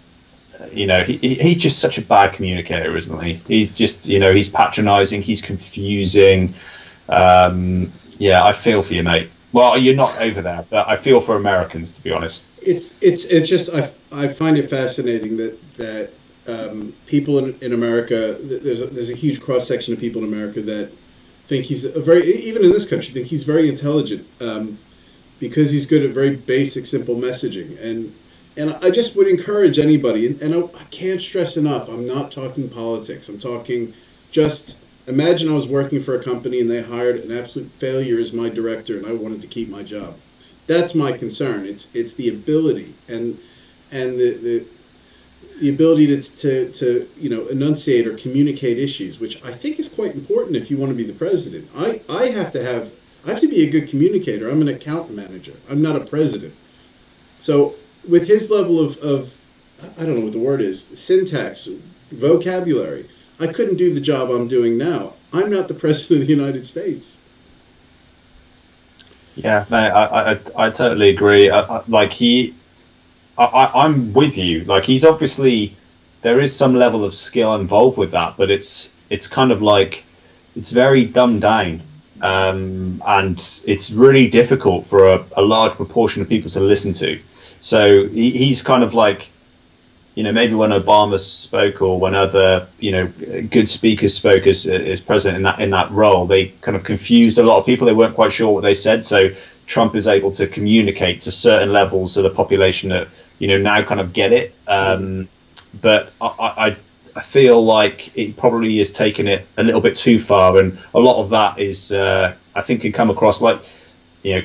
he's just such a bad communicator, isn't he? He's just, he's patronizing, he's confusing. I feel for you, mate. Well, you're not over there, but I feel for Americans, to be honest. It's just I find it fascinating that people in America, there's a huge cross section of people in America that think he's even in this country, think he's very intelligent because he's good at very basic, simple messaging. And I just would encourage anybody, and I can't stress enough, I'm not talking politics. I'm talking just, imagine I was working for a company and they hired an absolute failure as my director and I wanted to keep my job. That's my concern. It's the ability and the the ability to enunciate or communicate issues, which I think is quite important if you want to be the president. I have to be a good communicator. I'm an account manager. I'm not a president. So with his level of I don't know what the word is, syntax, vocabulary, I couldn't do the job I'm doing now. I'm not the president of the United States. Yeah, no, I totally agree. I'm with you. Like, he's obviously, there is some level of skill involved with that, but it's kind of like, it's very dumbed down, and it's really difficult for a large proportion of people to listen to. So he's kind of like, maybe when Obama spoke or when other, good speakers spoke as president in that role, they kind of confused a lot of people. They weren't quite sure what they said. So Trump is able to communicate to certain levels of the population that, now kind of get it. But I feel like it probably is taking it a little bit too far. And a lot of that is, I think, can come across like,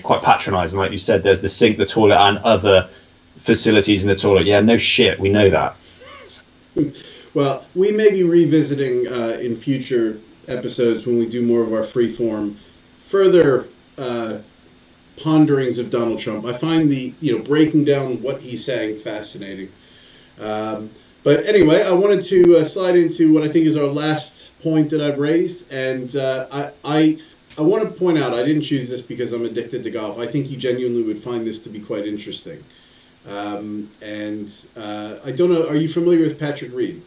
quite patronizing. Like you said, there's the sink, the toilet, and other facilities in the toilet. Yeah, no shit, we know that. Well, we may be revisiting in future episodes when we do more of our freeform further ponderings of Donald Trump. I find the breaking down what he's saying fascinating. But anyway, I wanted to slide into what I think is our last point that I've raised, and I want to point out, I didn't choose this because I'm addicted to golf. I think you genuinely would find this to be quite interesting. I don't know, are you familiar with Patrick Reed?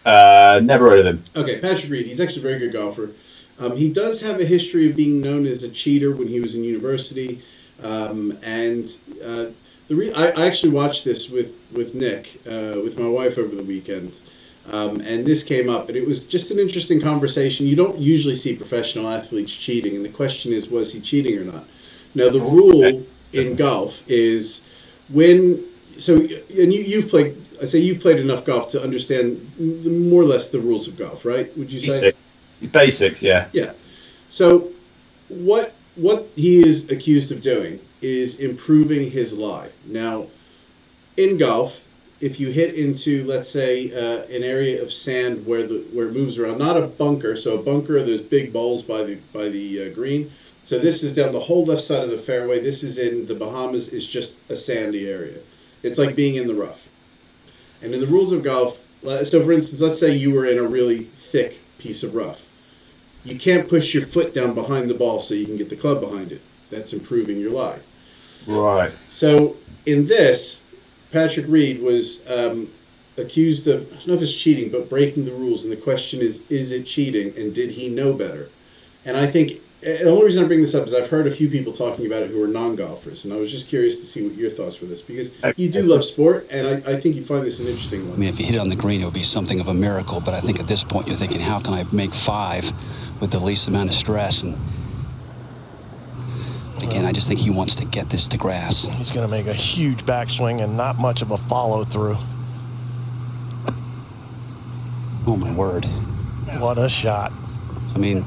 Never heard of him. Okay, Patrick Reed, he's actually a very good golfer. He does have a history of being known as a cheater when he was in university. I actually watched this with Nick, with my wife over the weekend. And this came up, and it was just an interesting conversation. You don't usually see professional athletes cheating, and the question is, was he cheating or not? Now, the rule in golf is you've played, I say you've played enough golf to understand more or less the rules of golf, right? Would you say? Basics, yeah. Yeah. So what he is accused of doing is improving his lie. Now, in golf, if you hit into, let's say, an area of sand where it moves around, not a bunker. So a bunker are those big balls by the green. So this is down the whole left side of the fairway. This is in the Bahamas. It's just a sandy area. It's like being in the rough. And in the rules of golf, so for instance, let's say you were in a really thick piece of rough. You can't push your foot down behind the ball so you can get the club behind it. That's improving your lie. Right. So in this, Patrick Reed was accused of, I don't know if it's cheating, but breaking the rules. And the question is it cheating? And did he know better? And I think the only reason I bring this up is I've heard a few people talking about it who are non-golfers. And I was just curious to see what your thoughts were this, because you do love sport, and I think you find this an interesting one. I mean, if you hit it on the green, it would be something of a miracle. But I think at this point, you're thinking, how can I make 5 with the least amount of stress? And again, I just think he wants to get this to grass. He's going to make a huge backswing and not much of a follow-through. Oh, my word. What a shot. I mean,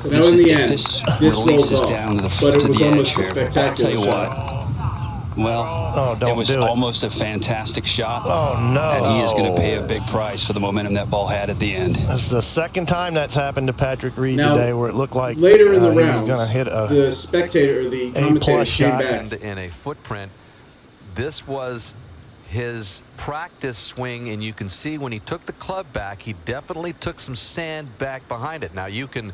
So now in the end, this this releases rolled down off, to but it the was edge almost a here. spectacular I'll tell you shot. what. Well, don't it was do it. almost a fantastic shot. Oh, no. And he is going to pay a big price for the momentum that ball had at the end. This is the second time that's happened to Patrick Reed Now, today, where it looked like later in the he was round, going to hit the spectator or the commentator came shot. back. In a footprint, this was his practice swing, and you can see when he took the club back, he definitely took some sand back behind it. Now you can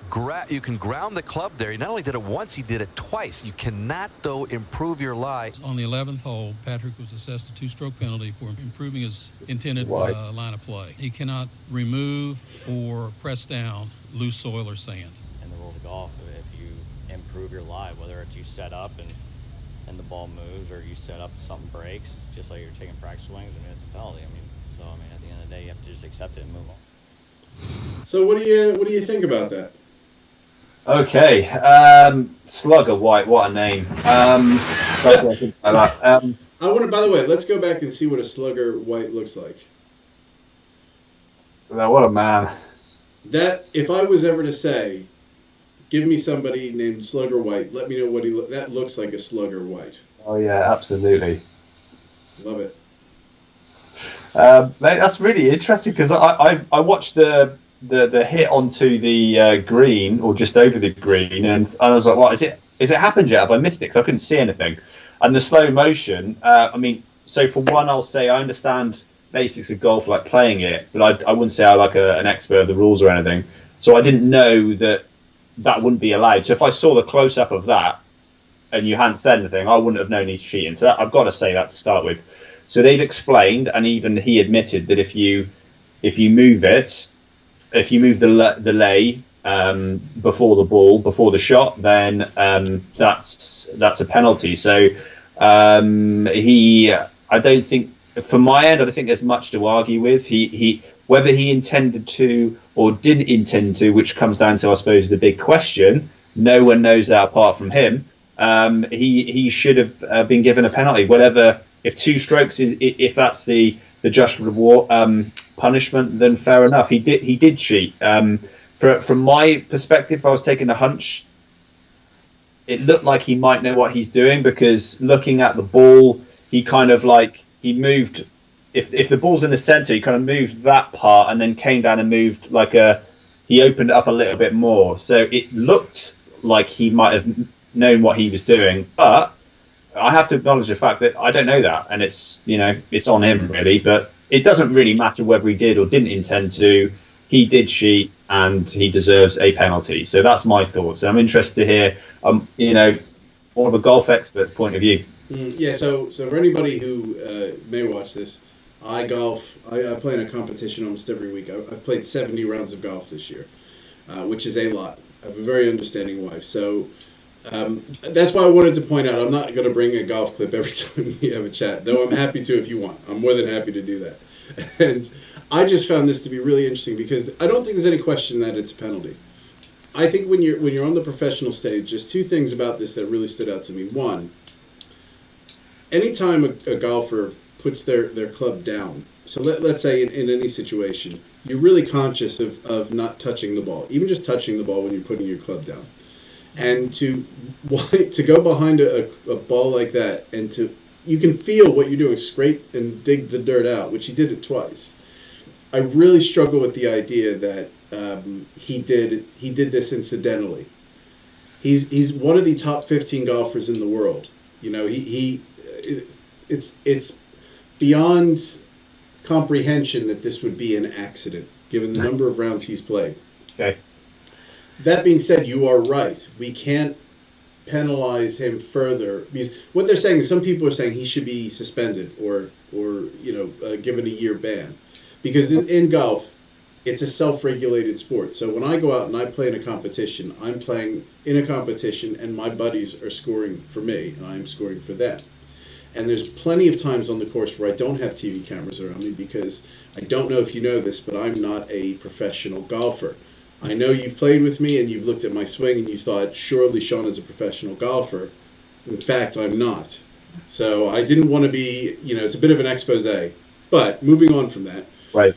ground the club there. He not only did it once, he did it twice. You cannot, though, improve your lie. On the 11th hole, Patrick was assessed a 2-stroke penalty for improving his intended line of play. He cannot remove or press down loose soil or sand. In the rules of golf, if you improve your lie, whether it's you set up and the ball moves, or you set up and something breaks, just like you're taking practice swings, I mean, it's a penalty. At the end of the day, you have to just accept it and move on. So what do you think about that? Okay, Slugger White, what a name. I want to, by the way, let's go back and see what a Slugger White looks like. What a man. That, if I was ever to say, give me somebody named Slugger White, let me know what that looks like, a Slugger White. Oh yeah, absolutely. Love it. Mate, that's really interesting because I watched the hit onto the green or just over the green, and I was like, "What is it? Is it happened yet? Have I missed it?" Because I couldn't see anything. And the slow motion. I mean, so for one, I'll say I understand basics of golf, like playing it, but I wouldn't say I like an expert of the rules or anything. So I didn't know that wouldn't be allowed. So if I saw the close up of that, and you hadn't said anything, I wouldn't have known he's cheating. So I've got to say that to start with. So they've explained, and even he admitted that if you move it, if you move the lay before the ball, before the shot, then that's a penalty. So I don't think, from my end, I don't think there's much to argue with. He whether he intended to or didn't intend to, which comes down to, I suppose, the big question. No one knows that apart from him. He should have been given a penalty. Whatever, if 2 strokes is, if that's the just reward punishment, then fair enough. He did cheat. From my perspective, if I was taking a hunch, it looked like he might know what he's doing, because looking at the ball, he kind of like he moved. If the ball's in the center, he kind of moved that part and then came down and moved he opened it up a little bit more. So it looked like he might have known what he was doing, but I have to acknowledge the fact that I don't know that, and it's on him really. But it doesn't really matter whether he did or didn't intend to. He did cheat, and he deserves a penalty. So that's my thoughts. I'm interested to hear, more of a golf expert point of view. Yeah. So for anybody who may watch this, I golf. I play in a competition almost every week. I've played 70 rounds of golf this year, which is a lot. I have a very understanding wife, so. That's why I wanted to point out I'm not going to bring a golf clip every time we have a chat, though I'm happy to if you want. I'm more than happy to do that. And I just found this to be really interesting because I don't think there's any question that it's a penalty. I think when you're on the professional stage, there's 2 things about this that really stood out to me. One, anytime a golfer puts their club down, so let's say in any situation, you're really conscious of not touching the ball, even just touching the ball when you're putting your club down. And to go behind a ball like that, and you can feel what you're doing, scrape and dig the dirt out, which he did it twice. I really struggle with the idea that he did this incidentally. He's one of the top 15 golfers in the world. It's beyond comprehension that this would be an accident, given the number of rounds he's played. Okay. That being said, you are right. We can't penalize him further, because what they're saying is some people are saying he should be suspended or given a year ban, because in golf, it's a self-regulated sport. So when I go out and I play in a competition, I'm playing in a competition, and my buddies are scoring for me, and I'm scoring for them. And there's plenty of times on the course where I don't have TV cameras around me, because I don't know if you know this, but I'm not a professional golfer. I know you've played with me and you've looked at my swing and you thought, surely Sean is a professional golfer. In fact, I'm not. So I didn't want to be, it's a bit of an expose. But moving on from that. Right.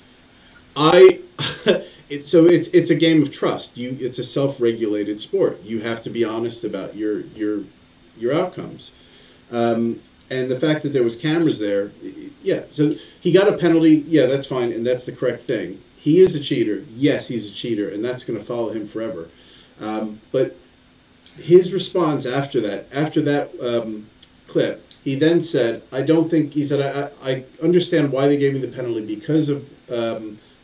It's a game of trust. It's a self-regulated sport. You have to be honest about your outcomes. And the fact that there was cameras there, yeah. So he got a penalty. Yeah, that's fine, and that's the correct thing. He is a cheater. Yes, he's a cheater, and that's going to follow him forever. But his response after that clip, he then said, I understand why they gave me the penalty because of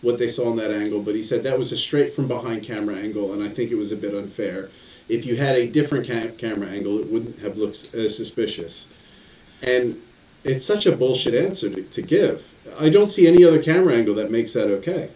what they saw in that angle, but he said that was a straight from behind camera angle, and I think it was a bit unfair. If you had a different camera angle, it wouldn't have looked as suspicious. And it's such a bullshit answer to give. I don't see any other camera angle that makes that okay.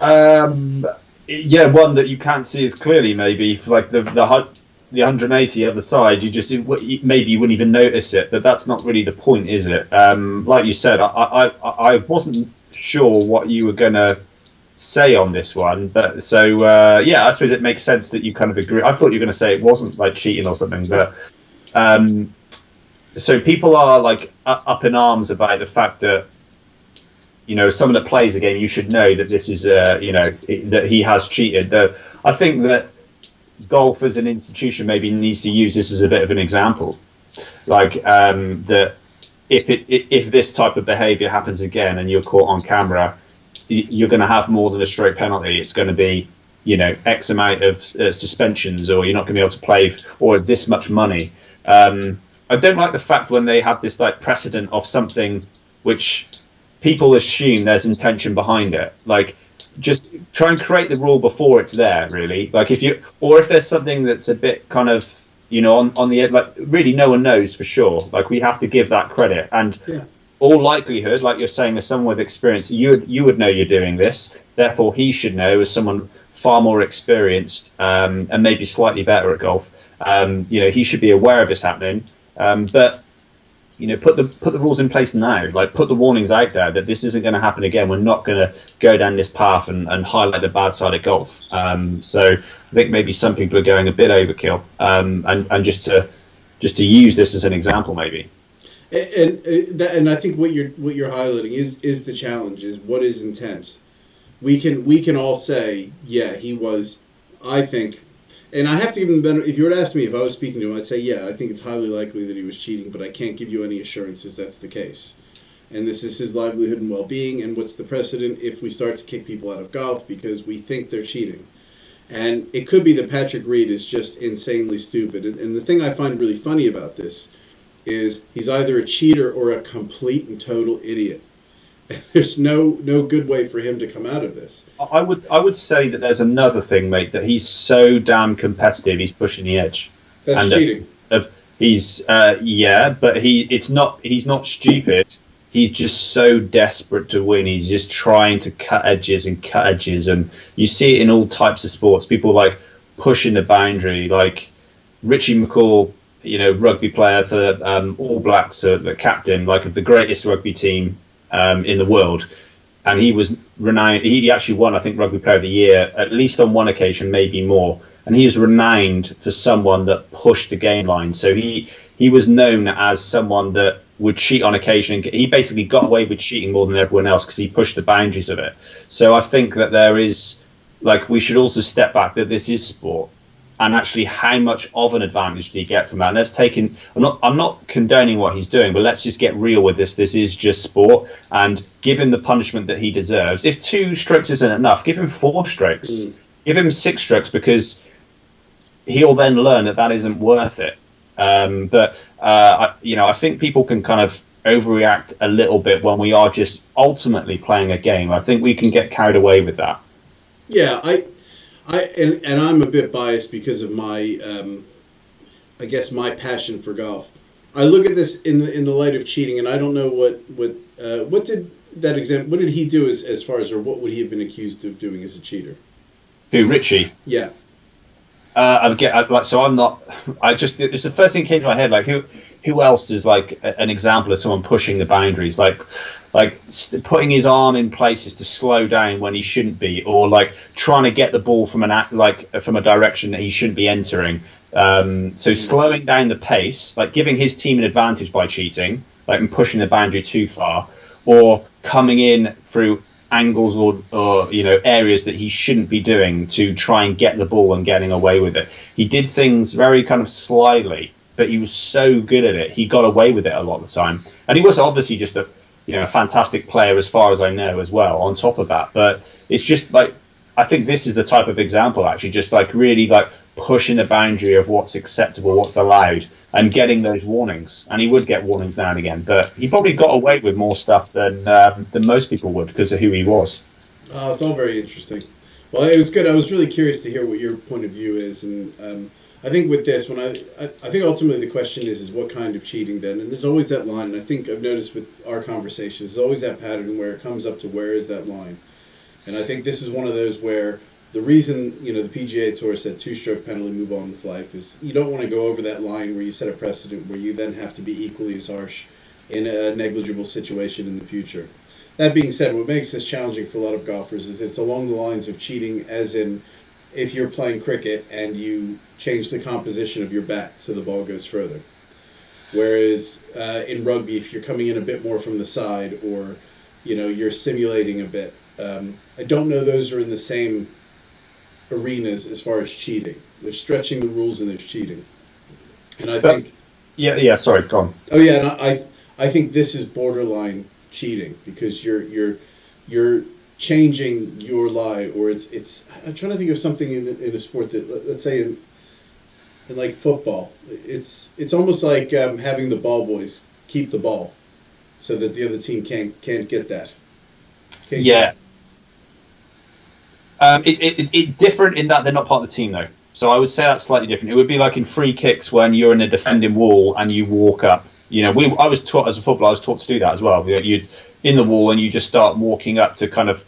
Yeah, one that you can't see as clearly, maybe like the 180 other side. Maybe you wouldn't even notice it, but that's not really the point, is it? Like you said, I wasn't sure what you were gonna say on this one, but so yeah, I suppose it makes sense that you kind of agree. I thought you were gonna say it wasn't like cheating or something, but so people are like up in arms about the fact that someone that plays a game, you should know that this is that he has cheated. I think that golf as an institution maybe needs to use this as a bit of an example, like that if this type of behaviour happens again and you're caught on camera, you're going to have more than a stroke penalty. It's going to be, X amount of suspensions, or you're not going to be able to play, or this much money. I don't like the fact when they have this like precedent of something which people assume there's intention behind it. Like, just try and create the rule before it's there, really. Like, if there's something that's a bit kind of, on the edge, like, really no one knows for sure. Like, we have to give that credit. And all likelihood, like you're saying, as someone with experience, you would know you're doing this. Therefore, he should know, as someone far more experienced and maybe slightly better at golf. He should be aware of this happening. But put the rules in place now. Like, put the warnings out there that this isn't going to happen again. We're not going to go down this path and highlight the bad side of golf. So I think maybe some people are going a bit overkill, and just to use this as an example, maybe. And I think what you're highlighting is the challenge. Is what is intent. We can all say, yeah, he was. I think. And I have to give him the benefit. If you were to ask me if I was speaking to him, I'd say, yeah, I think it's highly likely that he was cheating, but I can't give you any assurances that's the case. And this is his livelihood and well-being, and what's the precedent if we start to kick people out of golf because we think they're cheating? And it could be that Patrick Reed is just insanely stupid. And the thing I find really funny about this is he's either a cheater or a complete and total idiot. There's no good way for him to come out of this. I would say that there's another thing, mate, that he's so damn competitive. He's pushing the edge. That's cheating. But he's not stupid. He's just so desperate to win. He's just trying to cut edges, and you see it in all types of sports. People like pushing the boundary, like Richie McCall, rugby player for All Blacks, the captain, like of the greatest rugby team in the world, and he was renowned. He actually won, I think, Rugby Player of the Year at least on one occasion, maybe more. And he was renowned for someone that pushed the game line. So he was known as someone that would cheat on occasion. He basically got away with cheating more than everyone else because he pushed the boundaries of it. So I think that there is, like, we should also step back that this is sport. And actually, how much of an advantage do you get from that? And I'm not condoning what he's doing, but let's just get real with this. This is just sport, and give him the punishment that he deserves. If 2 strokes isn't enough, give him 4 strokes. Give him 6 strokes, because he'll then learn that isn't worth it. I think people can kind of overreact a little bit when we are just ultimately playing a game. I think we can get carried away with that. Yeah, and I'm a bit biased because of my, I guess, my passion for golf. I look at this in the light of cheating, and I don't know what did he do as far as, or what would he have been accused of doing as a cheater? Who, Richie? Yeah. It's the first thing that came to my head. Like, who else is like an example of someone pushing the boundaries? Like putting his arm in places to slow down when he shouldn't be, or like trying to get the ball from a direction that he shouldn't be entering. So slowing down the pace, like giving his team an advantage by cheating, like and pushing the boundary too far, or coming in through angles or areas that he shouldn't be doing to try and get the ball and getting away with it. He did things very kind of slyly, but he was so good at it. He got away with it a lot of the time, and he was obviously just a fantastic player as far as I know as well on top of that. But it's just like, I think this is the type of example, actually, just like really like pushing the boundary of what's acceptable, what's allowed, and getting those warnings. And he would get warnings now and again, but he probably got away with more stuff than most people would because of who he was. It's all very interesting. Well, it was good. I was really curious to hear what your point of view is, and I think with this, when I think ultimately the question is what kind of cheating then? And there's always that line, and I think I've noticed with our conversations, there's always that pattern where it comes up to where is that line. And I think this is one of those where the reason, the PGA Tour said 2-stroke penalty, move on with life, is you don't want to go over that line where you set a precedent where you then have to be equally as harsh in a negligible situation in the future. That being said, what makes this challenging for a lot of golfers is it's along the lines of cheating, as in if you're playing cricket and you change the composition of your bat so the ball goes further. Whereas in rugby, if you're coming in a bit more from the side, or you're simulating a bit, I don't know those are in the same arenas as far as cheating. They're stretching the rules and there's cheating. And I think... Yeah, sorry, go on. Oh yeah, and I think this is borderline cheating because you're changing your lie, or it's. I'm trying to think of something in a sport that let's say in like football, it's almost like having the ball boys keep the ball, so that the other team can't get that. Yeah. It different in that they're not part of the team though. So I would say that's slightly different. It would be like in free kicks when you're in a defending wall and you walk up. You know, I was taught as a footballer, I was taught to do that as well. You'd in the wall and you just start walking up to kind of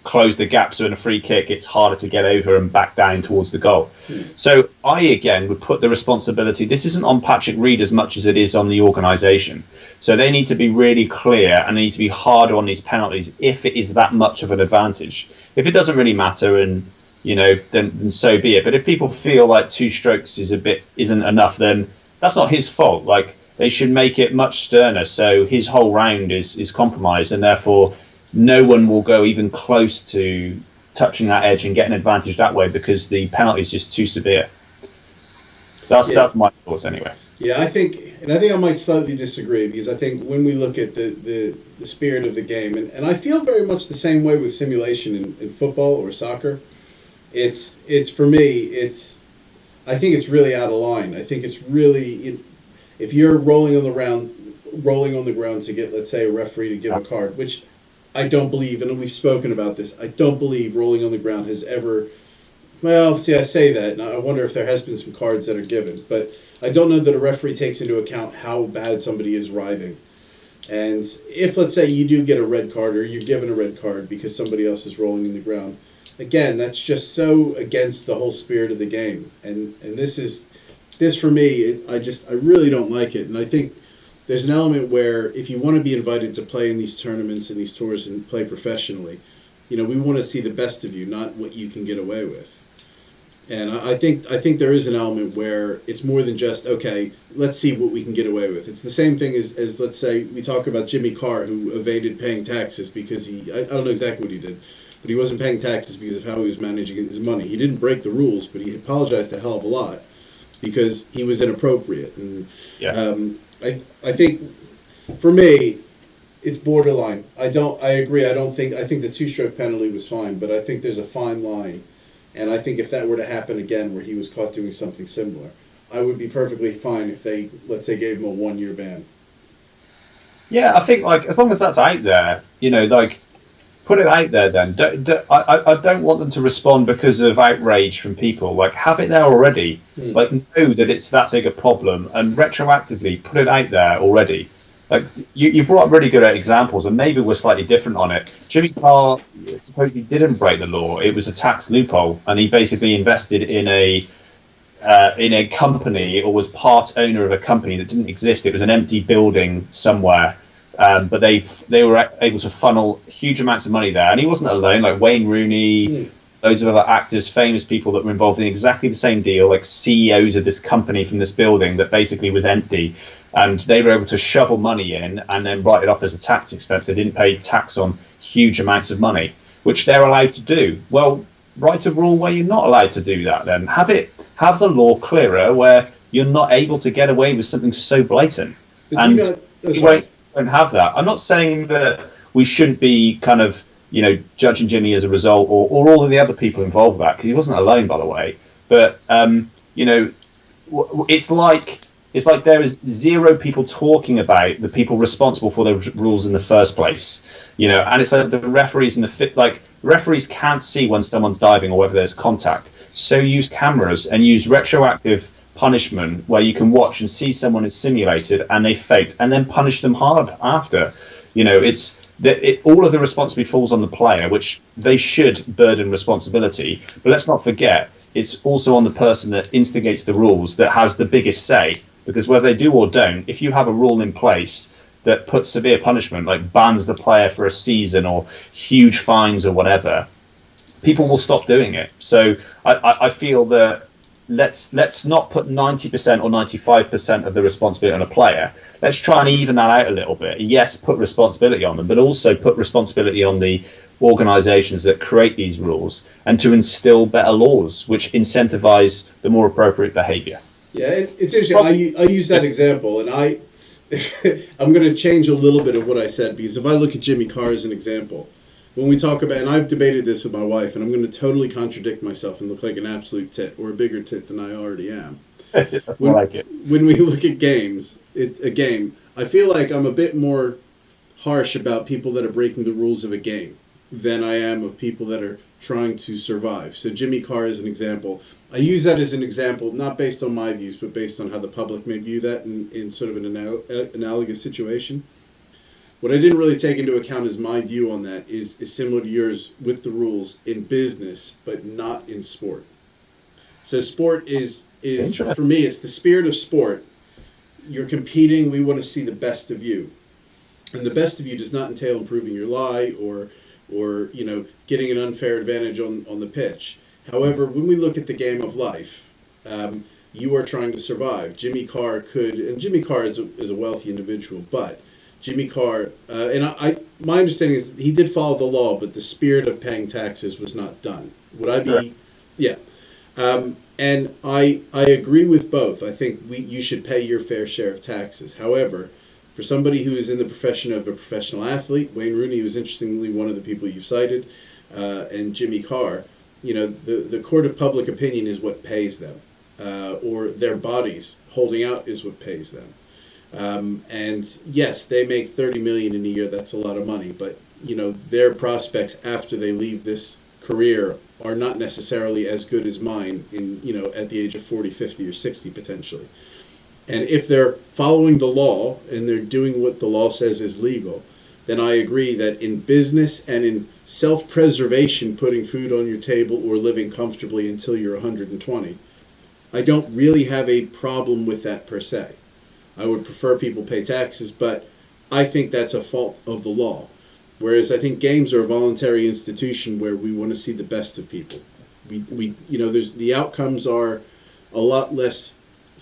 close the gap. So in a free kick, it's harder to get over and back down towards the goal. So I again would put the responsibility. This isn't on Patrick Reed as much as it is on the organisation. So they need to be really clear and they need to be harder on these penalties if it is that much of an advantage. If it doesn't really matter, and you know, then so be it. But if people feel like 2 strokes isn't enough, then that's not his fault. Like they should make it much sterner, so his whole round is compromised, and therefore no one will go even close to touching that edge and getting an advantage that way because the penalty is just too severe. That's my thoughts anyway. Yeah, I think I might slightly disagree because I think when we look at the spirit of the game, and I feel very much the same way with simulation in football or soccer. It's for me, I think it's really out of line. I think it's really if you're rolling on the ground to get, let's say, a referee to give a card, which I don't believe, and we've spoken about this, I don't believe rolling on the ground has ever. Well, see, I say that, and I wonder if there has been some cards that are given, but I don't know that a referee takes into account how bad somebody is writhing. And if, let's say, you do get a red card or you're given a red card because somebody else is rolling in the ground, again, that's just so against the whole spirit of the game. And this for me, I really don't like it. And I think there's an element where if you want to be invited to play in these tournaments and these tours and play professionally, you know, we want to see the best of you, not what you can get away with. And I think there is an element where it's more than just, okay, let's see what we can get away with. It's the same thing as let's say, we talk about Jimmy Carr, who evaded paying taxes because I don't know exactly what he did, but he wasn't paying taxes because of how he was managing his money. He didn't break the rules, but he apologized a hell of a lot because he was inappropriate. And I think, for me, it's borderline. I agree. I think the 2-stroke penalty was fine, but I think there's a fine line. And I think if that were to happen again, where he was caught doing something similar, I would be perfectly fine if they, let's say, gave him a 1-year ban. Yeah, I think like as long as that's out there, you know, like put it out there. Then I don't want them to respond because of outrage from people. Like have it there already. Like know that it's that big a problem, and retroactively put it out there already. Like you brought up really good examples, and maybe we're slightly different on it. Jimmy Carr supposedly didn't break the law; it was a tax loophole, and he basically invested in a company, or was part owner of a company that didn't exist. It was an empty building somewhere, but they were able to funnel huge amounts of money there, and he wasn't alone. Like Wayne Rooney, loads of other actors, famous people that were involved in exactly the same deal, like CEOs of this company from this building that basically was empty. And they were able to shovel money in and then write it off as a tax expense. They didn't pay tax on huge amounts of money, which they're allowed to do. Well, write a rule where you're not allowed to do that then. Have the law clearer where you're not able to get away with something so blatant. And you won't have that. I'm not saying that we shouldn't be kind of, you know, judging Jimmy as a result, or all of the other people involved with that, because he wasn't alone, by the way. But, you know, it's like there is 0 people talking about the people responsible for the rules in the first place, you know, and it's like the referees referees can't see when someone's diving or whether there's contact. So use cameras and use retroactive punishment where you can watch and see someone is simulated and they faked, and then punish them hard after. You know, all of the responsibility falls on the player, which they should burden responsibility. But let's not forget, it's also on the person that instigates the rules that has the biggest say. Because whether they do or don't, if you have a rule in place that puts severe punishment, like bans the player for a season or huge fines or whatever, people will stop doing it. So I feel that let's not put 90% or 95% of the responsibility on a player. Let's try and even that out a little bit. Yes, put responsibility on them, but also put responsibility on the organisations that create these rules, and to instill better laws which incentivise the more appropriate behaviour. Yeah, it's interesting. I use that example, and I'm going to change a little bit of what I said, because if I look at Jimmy Carr as an example, when we talk about, and I've debated this with my wife, and I'm going to totally contradict myself and look like an absolute tit, or a bigger tit than I already am. That's what I like it. When we look at a game, I feel like I'm a bit more harsh about people that are breaking the rules of a game than I am of people that are trying to survive. So Jimmy Carr is an example. I use that as an example, not based on my views, but based on how the public may view that in sort of an analogous situation. What I didn't really take into account as my view on that is similar to yours with the rules in business, but not in sport. So sport is for me, it's the spirit of sport. You're competing, we want to see the best of you. And the best of you does not entail improving your lie or getting an unfair advantage on the pitch. However, when we look at the game of life, you are trying to survive. Jimmy Carr is a wealthy individual, but Jimmy Carr, my understanding is he did follow the law, but the spirit of paying taxes was not done. Would I be? Sure. Yeah. And I agree with both. I think you should pay your fair share of taxes. However, for somebody who is in the profession of a professional athlete, Wayne Rooney was interestingly one of the people you cited, and Jimmy Carr, the court of public opinion is what pays them, or their bodies holding out is what pays them. And yes, they make $30 million in a year. That's a lot of money, but their prospects after they leave this career are not necessarily as good as mine at the age of 40, 50, or 60 potentially. And if they're following the law and they're doing what the law says is legal, then I agree that in business and in self-preservation, putting food on your table or living comfortably until you're 120, I don't really have a problem with that per se. I would prefer people pay taxes, but I think that's a fault of the law. Whereas I think games are a voluntary institution where we want to see the best of people. The outcomes are a lot less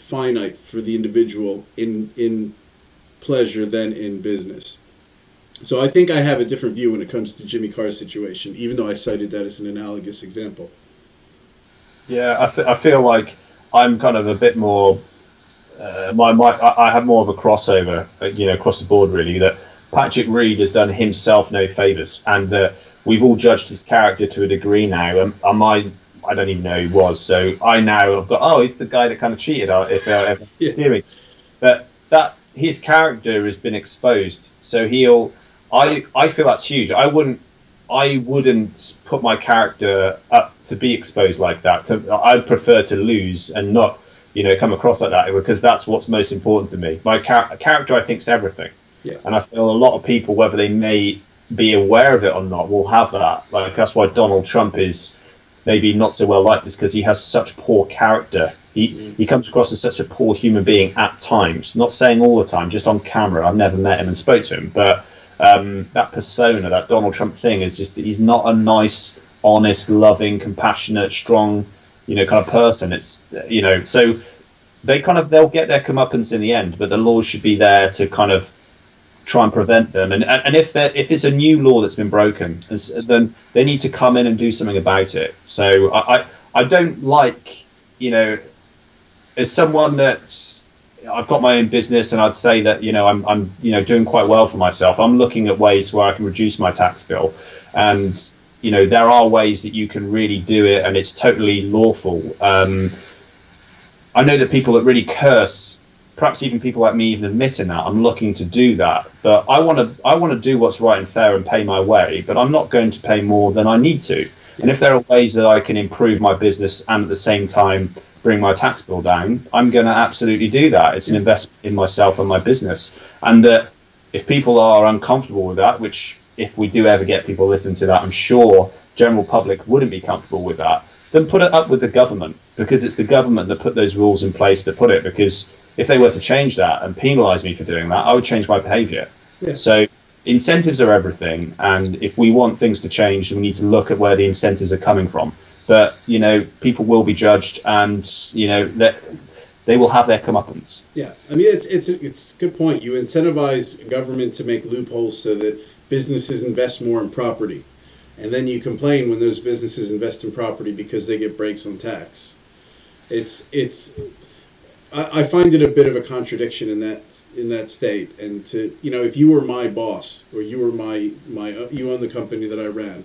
finite for the individual in pleasure than in business. So I think I have a different view when it comes to Jimmy Carr's situation, even though I cited that as an analogous example. Yeah, I feel like I'm kind of a bit more. I have more of a crossover, across the board really. That Patrick Reed has done himself no favors, and we've all judged his character to a degree now. I don't even know who he was, so I now have got, he's the guy that kind of cheated. If I ever see me, but that his character has been exposed, so I feel that's huge. I wouldn't put my character up to be exposed like that. I'd prefer to lose and not, come across like that, because that's what's most important to me. My character, I think, is everything. Yeah. And I feel a lot of people, whether they may be aware of it or not, will have that. Like, that's why Donald Trump is maybe not so well liked, is because he has such poor character. He comes across as such a poor human being at times. Not saying all the time, just on camera. I've never met him and spoke to him, but that persona, that Donald Trump thing, is just, he's not a nice, honest, loving, compassionate, strong, kind of person. It's, so they'll get their comeuppance in the end, but the laws should be there to kind of try and prevent them. And if it's a new law that's been broken, then they need to come in and do something about it. So I don't like, as someone that's, I've got my own business, and I'd say that I'm doing quite well for myself. I'm looking at ways where I can reduce my tax bill, and there are ways that you can really do it, and it's totally lawful. I know that people that really curse, perhaps even people like me even admitting that, I'm looking to do that, but I want to do what's right and fair and pay my way, but I'm not going to pay more than I need to. And if there are ways that I can improve my business and at the same time bring my tax bill down, I'm going to absolutely do that. It's an investment in myself and my business. And that if people are uncomfortable with that, which if we do ever get people listening to that, I'm sure general public wouldn't be comfortable with that, then put it up with the government, because it's the government that put those rules in place that put it. Because if they were to change that and penalise me for doing that, I would change my behaviour. Yeah. So incentives are everything, and if we want things to change, we need to look at where the incentives are coming from. But people will be judged, and they will have their comeuppance. Yeah, I mean it's a good point. You incentivize government to make loopholes so that businesses invest more in property, and then you complain when those businesses invest in property because they get breaks on tax. I find it a bit of a contradiction in in that state, and to, if you were my boss, or you were you own the company that I ran,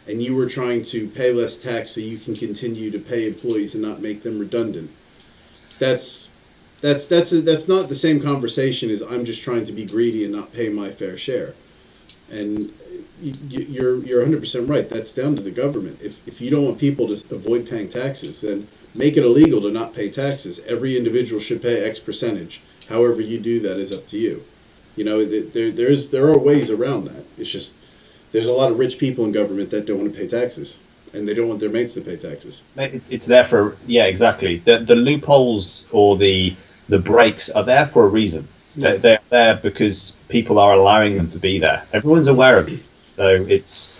and you were trying to pay less tax so you can continue to pay employees and not make them redundant, that's not the same conversation as I'm just trying to be greedy and not pay my fair share. And you're 100% right. That's down to the government. If you don't want people to avoid paying taxes, then make it illegal to not pay taxes. Every individual should pay X percentage. However you do that is up to you. There are ways around that. It's just there's a lot of rich people in government that don't want to pay taxes, and they don't want their mates to pay taxes. It's there for exactly. The loopholes or the breaks are there for a reason. They're there because people are allowing them to be there. Everyone's aware of it. So it's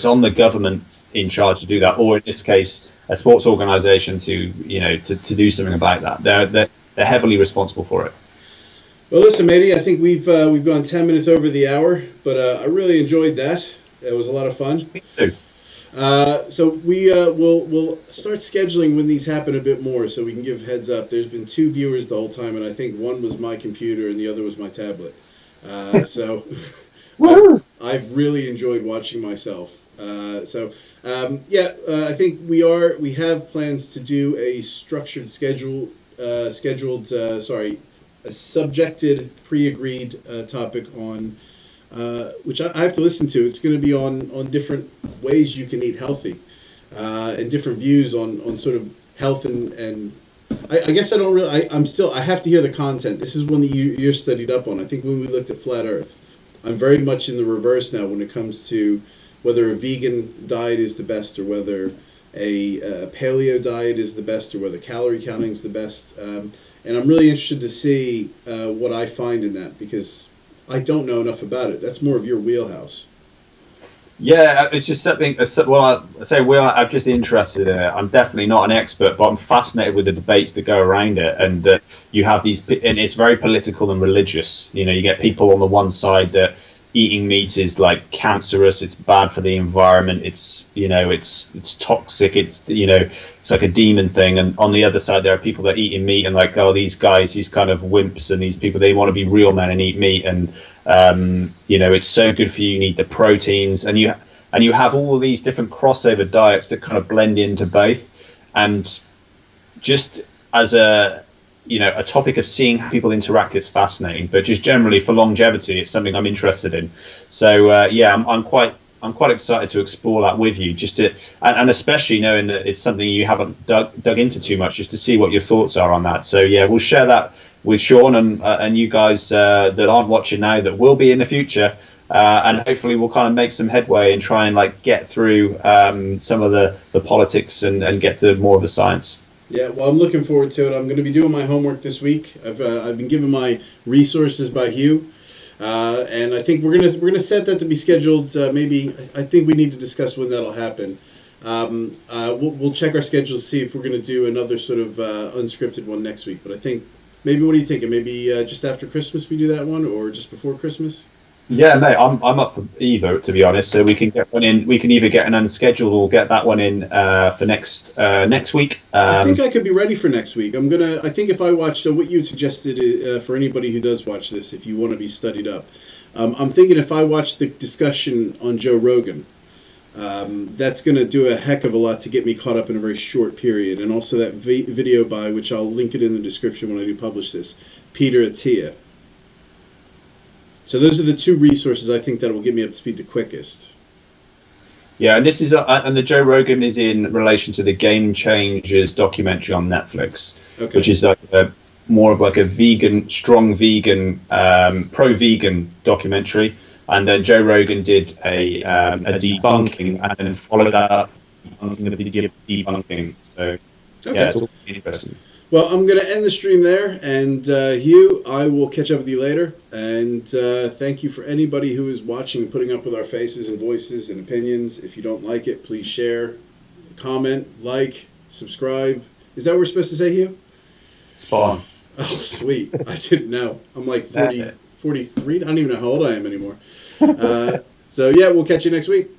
on the government in charge to do that, or in this case, a sports organisation to do something about that. They're heavily responsible for it. Well, listen, matey, I think we've gone 10 minutes over the hour, but I really enjoyed that. It was a lot of fun. Me too. So we'll start scheduling when these happen a bit more, so we can give heads up. There's been 2 viewers the whole time, and I think one was my computer and the other was my tablet. So I've really enjoyed watching myself. I think we have plans to do a structured a subjected, pre-agreed topic on. Which I have to listen to. It's going to be on different ways you can eat healthy, and different views on sort of health and I guess I don't really. I have to hear the content. This is one that you're studied up on. I think when we looked at flat Earth, I'm very much in the reverse now when it comes to whether a vegan diet is the best or whether a paleo diet is the best or whether calorie counting is the best. And I'm really interested to see what I find in that, because I don't know enough about it. That's more of your wheelhouse. Yeah, it's just something. I'm just interested in it. I'm definitely not an expert, but I'm fascinated with the debates that go around it, and that you have these, and it's very political and religious. You get people on the one side that eating meat is like cancerous, it's bad for the environment, it's toxic, it's like a demon thing, and on the other side there are people that are eating meat and like, oh, these guys, these kind of wimps, and these people, they want to be real men and eat meat, and it's so good for you, you need the proteins, and you have all of these different crossover diets that kind of blend into both. And just as a topic of seeing how people interact is fascinating, but just generally for longevity, it's something I'm interested in. So I'm quite excited to explore that with you, and especially knowing that it's something you haven't dug into too much, just to see what your thoughts are on that. So yeah, we'll share that with Sean and you guys that aren't watching now, that will be in the future, and hopefully we'll kind of make some headway and try and like get through some of the politics and get to more of the science. Yeah, well, I'm looking forward to it. I'm going to be doing my homework this week. I've been given my resources by Hugh, and I think we're gonna set that to be scheduled. Maybe I think we need to discuss when that'll happen. We'll check our schedules to see if we're going to do another sort of unscripted one next week. But I think maybe, what are you thinking? Maybe just after Christmas we do that one, or just before Christmas? Yeah, mate, I'm up for either, to be honest. So we can get one in. We can either get an unscheduled or get that one in for next week. I think I could be ready for next week. I think if I watch, so what you suggested for anybody who does watch this, if you want to be studied up, I'm thinking if I watch the discussion on Joe Rogan, that's going to do a heck of a lot to get me caught up in a very short period. And also that video by, which I'll link it in the description when I do publish this, Peter Attia. So those are the 2 resources I think that will get me up to speed the quickest. Yeah, and this is and the Joe Rogan is in relation to the Game Changers documentary on Netflix, okay, which is like more of like a strong vegan, pro-vegan documentary. And then Joe Rogan did a debunking, and then followed that up debunking of the debunking. So okay, yeah, it's all interesting. Well, I'm going to end the stream there, and Hugh, I will catch up with you later, and thank you for anybody who is watching and putting up with our faces and voices and opinions. If you don't like it, please share, comment, like, subscribe. Is that what we're supposed to say, Hugh? Spot on. Oh, sweet. I didn't know. I'm like 43. I don't even know how old I am anymore. So, yeah, we'll catch you next week.